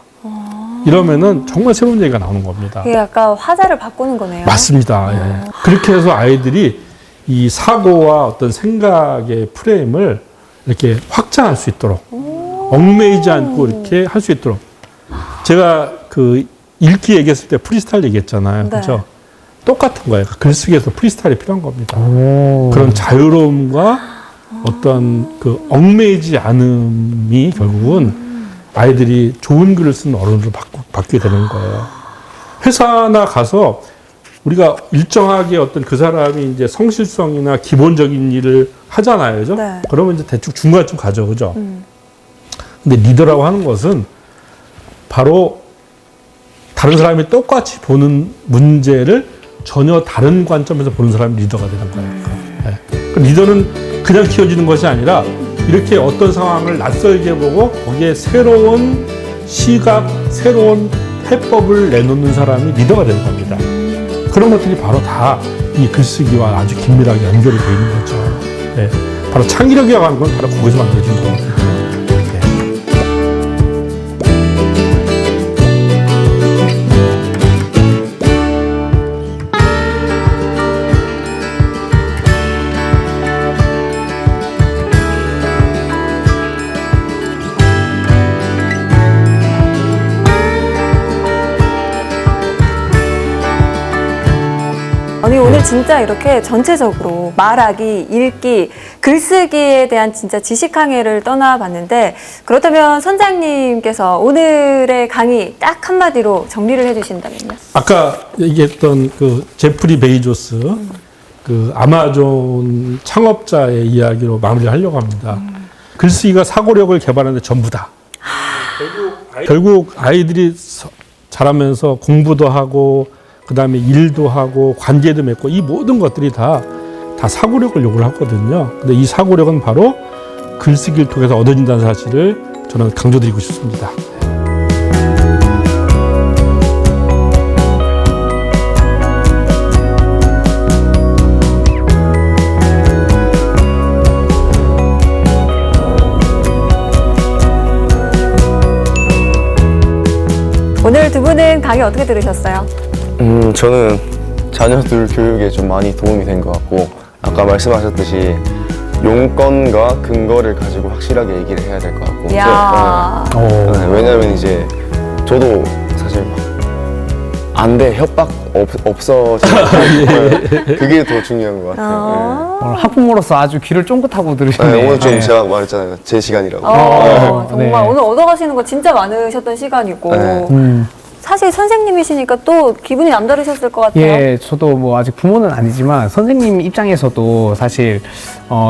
Speaker 4: 이러면은 정말 새로운 얘기가 나오는 겁니다.
Speaker 1: 그게 약간 화자를 바꾸는 거네요.
Speaker 4: 맞습니다. 예. 그렇게 해서 아이들이 이 사고와 어떤 생각의 프레임을 이렇게 확장할 수 있도록 얽매이지 않고 이렇게 할 수 있도록 제가 읽기 얘기했을 때 프리스타일 얘기했잖아요.
Speaker 1: 네.
Speaker 4: 그렇죠? 똑같은 거예요. 글쓰기에서 프리스타일이 필요한 겁니다.
Speaker 3: 오.
Speaker 4: 그런 자유로움과 어떤 얽매이지 않음이 결국은 아이들이 좋은 글을 쓰는 어른으로 바뀌게 되는 거예요. 회사나 가서 우리가 일정하게 어떤 그 사람이 이제 성실성이나 기본적인 일을 하잖아요. 그죠?
Speaker 1: 네.
Speaker 4: 그러면 이제 대충 중간쯤 가죠. 그죠? 근데 리더라고 하는 것은 바로 다른 사람이 똑같이 보는 문제를 전혀 다른 관점에서 보는 사람이 리더가 되는 거예요. 네. 그 리더는 그냥 키워지는 것이 아니라 이렇게 어떤 상황을 낯설게 보고 거기에 새로운 시각, 새로운 해법을 내놓는 사람이 리더가 되는 겁니다. 그런 것들이 바로 다 이 글쓰기와 아주 긴밀하게 연결이 되어 있는 거죠. 네. 바로 창의력이라고 하는 건 바로 거기서 만들어지는 겁니다.
Speaker 1: 아니 오늘 진짜 이렇게 전체적으로 말하기, 읽기, 글쓰기에 대한 진짜 지식 항해를 떠나봤는데 그렇다면 선장님께서 오늘의 강의 딱 한마디로 정리를 해주신다면요?
Speaker 4: 아까 얘기했던 제프리 베이조스 아마존 창업자의 이야기로 마무리를 하려고 합니다. 글쓰기가 사고력을 개발하는 데 전부다. 결국 아이들이 자라면서 공부도 하고 그 다음에 일도 하고 관계도 맺고 이 모든 것들이 다 사고력을 요구를 하거든요. 근데 이 사고력은 바로 글쓰기를 통해서 얻어진다는 사실을 저는 강조드리고 싶습니다.
Speaker 1: 오늘 두 분은 강의 어떻게 들으셨어요?
Speaker 2: 저는 자녀들 교육에 좀 많이 도움이 된 것 같고 아까 말씀하셨듯이 용건과 근거를 가지고 확실하게 얘기를 해야 될 것 같고
Speaker 1: 이야.
Speaker 2: 네, 왜냐면 이제 저도 사실 막 안 돼 협박 없어지는 그게 더 중요한 것 같아요.
Speaker 3: 오늘 학부모로서 아주 귀를 쫑긋하고
Speaker 2: 네.
Speaker 3: 들으셨네요.
Speaker 2: 오늘 좀
Speaker 3: 네.
Speaker 2: 제가 말했잖아요. 제 시간이라고.
Speaker 1: 정말
Speaker 3: 네.
Speaker 1: 오늘 얻어가시는 거 진짜 많으셨던 시간이고
Speaker 2: 네.
Speaker 1: 사실 선생님이시니까 또 기분이 남다르셨을 것 같아요.
Speaker 3: 예, 저도 뭐 아직 부모는 아니지만 선생님 입장에서도 사실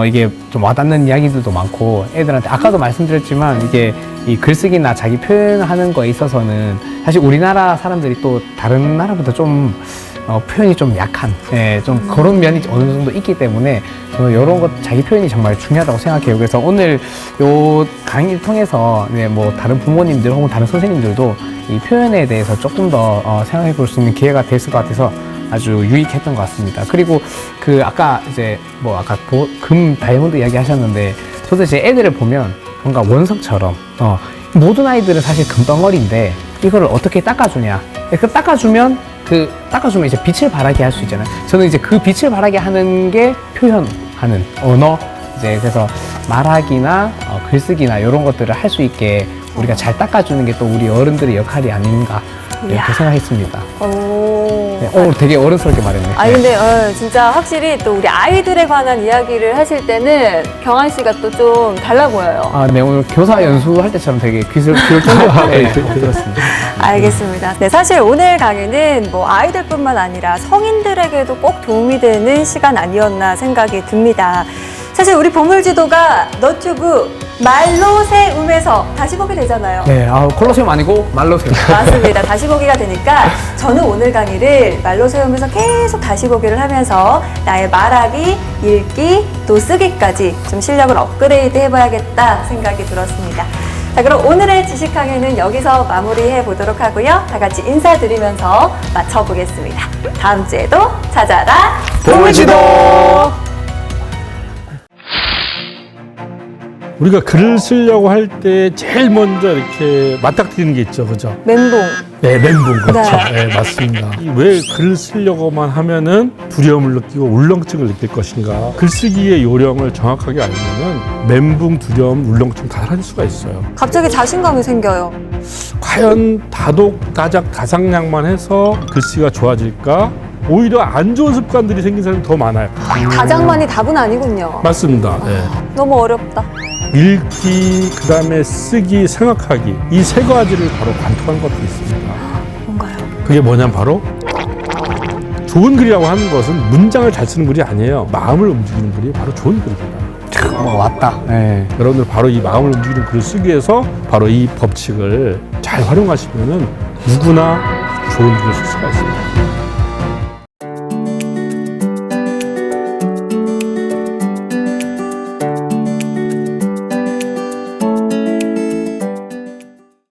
Speaker 3: 이게 좀 와닿는 이야기들도 많고 애들한테 아까도 말씀드렸지만 이게 이 글쓰기나 자기 표현하는 거에 있어서는 사실 우리나라 사람들이 또 다른 나라보다 좀 표현이 좀 약한, 좀 그런 면이 어느 정도 있기 때문에 저는 이런 것 자기 표현이 정말 중요하다고 생각해요. 그래서 오늘 요 강의를 통해서 뭐 다른 부모님들 혹은 다른 선생님들도 이 표현에 대해서 조금 더 생각해 볼 수 있는 기회가 됐을 것 같아서 아주 유익했던 것 같습니다. 그리고 그 아까 이제 뭐 아까 금 다이아몬드 이야기 하셨는데 저도 이제 애들을 보면 뭔가 원석처럼 모든 아이들은 사실 금덩어리인데 이거를 어떻게 닦아주냐. 그 닦아주면 이제 빛을 발하게 할 수 있잖아요. 저는 이제 그 빛을 발하게 하는 게 표현하는 언어, 이제 그래서 말하기나 글쓰기나 이런 것들을 할 수 있게 우리가 잘 닦아주는 게 또 우리 어른들의 역할이 아닌가 이렇게 생각했습니다. 네, 오늘 되게 어른스럽게 말했네요.
Speaker 1: 아니 근데 진짜 확실히 또 우리 아이들에 관한 이야기를 하실 때는 경환 씨가 또 좀 달라 보여요.
Speaker 3: 아, 네, 오늘 교사 연수할 때처럼 되게 귀를 쫑긋하게 들었습니다.
Speaker 1: 알겠습니다. 네, 사실 오늘 강의는 뭐 아이들뿐만 아니라 성인들에게도 꼭 도움이 되는 시간 아니었나 생각이 듭니다. 사실 우리 보물지도가 너튜브 말로 세움에서 다시 보게 되잖아요.
Speaker 3: 네, 콜로세움 아니고 말로세움.
Speaker 1: 맞습니다. 다시 보기가 되니까 저는 오늘 강의를 말로 세우면서 계속 다시 보기를 하면서 나의 말하기, 읽기, 또 쓰기까지 좀 실력을 업그레이드 해봐야겠다 생각이 들었습니다. 자, 그럼 오늘의 지식강의는 여기서 마무리해 보도록 하고요. 다 같이 인사드리면서 마쳐보겠습니다. 다음 주에도 찾아라
Speaker 2: 보물지도!
Speaker 4: 우리가 글을 쓰려고 할 때 제일 먼저 이렇게 맞닥뜨리는 게 있죠, 그죠?
Speaker 1: 멘붕.
Speaker 4: 네, 멘붕 그렇죠.
Speaker 1: 네.
Speaker 4: 네, 맞습니다. 왜 글을 쓰려고만 하면은 두려움을 느끼고 울렁증을 느낄 것인가? 글쓰기의 요령을 정확하게 알면은 멘붕, 두려움, 울렁증 다 사라질 수가 있어요.
Speaker 1: 갑자기 자신감이 생겨요.
Speaker 4: 과연 다독, 다작, 다상량만 해서 글쓰기가 좋아질까? 오히려 안 좋은 습관들이 생긴 사람이 더 많아요.
Speaker 1: 다장만이 답은 아니군요.
Speaker 4: 맞습니다. 네.
Speaker 1: 너무 어렵다.
Speaker 4: 읽기, 그 다음에 쓰기, 생각하기 이 세 가지를 바로 관통한 것도 있습니다.
Speaker 1: 뭔가요?
Speaker 4: 그게 뭐냐면 바로 좋은 글이라고 하는 것은 문장을 잘 쓰는 글이 아니에요. 마음을 움직이는 글이 바로 좋은 글입니다.
Speaker 3: 왔다. 네.
Speaker 4: 여러분들 바로 이 마음을 움직이는 글을 쓰기 위해서 바로 이 법칙을 잘 활용하시면은 누구나 좋은 글을 쓸 수가 있습니다.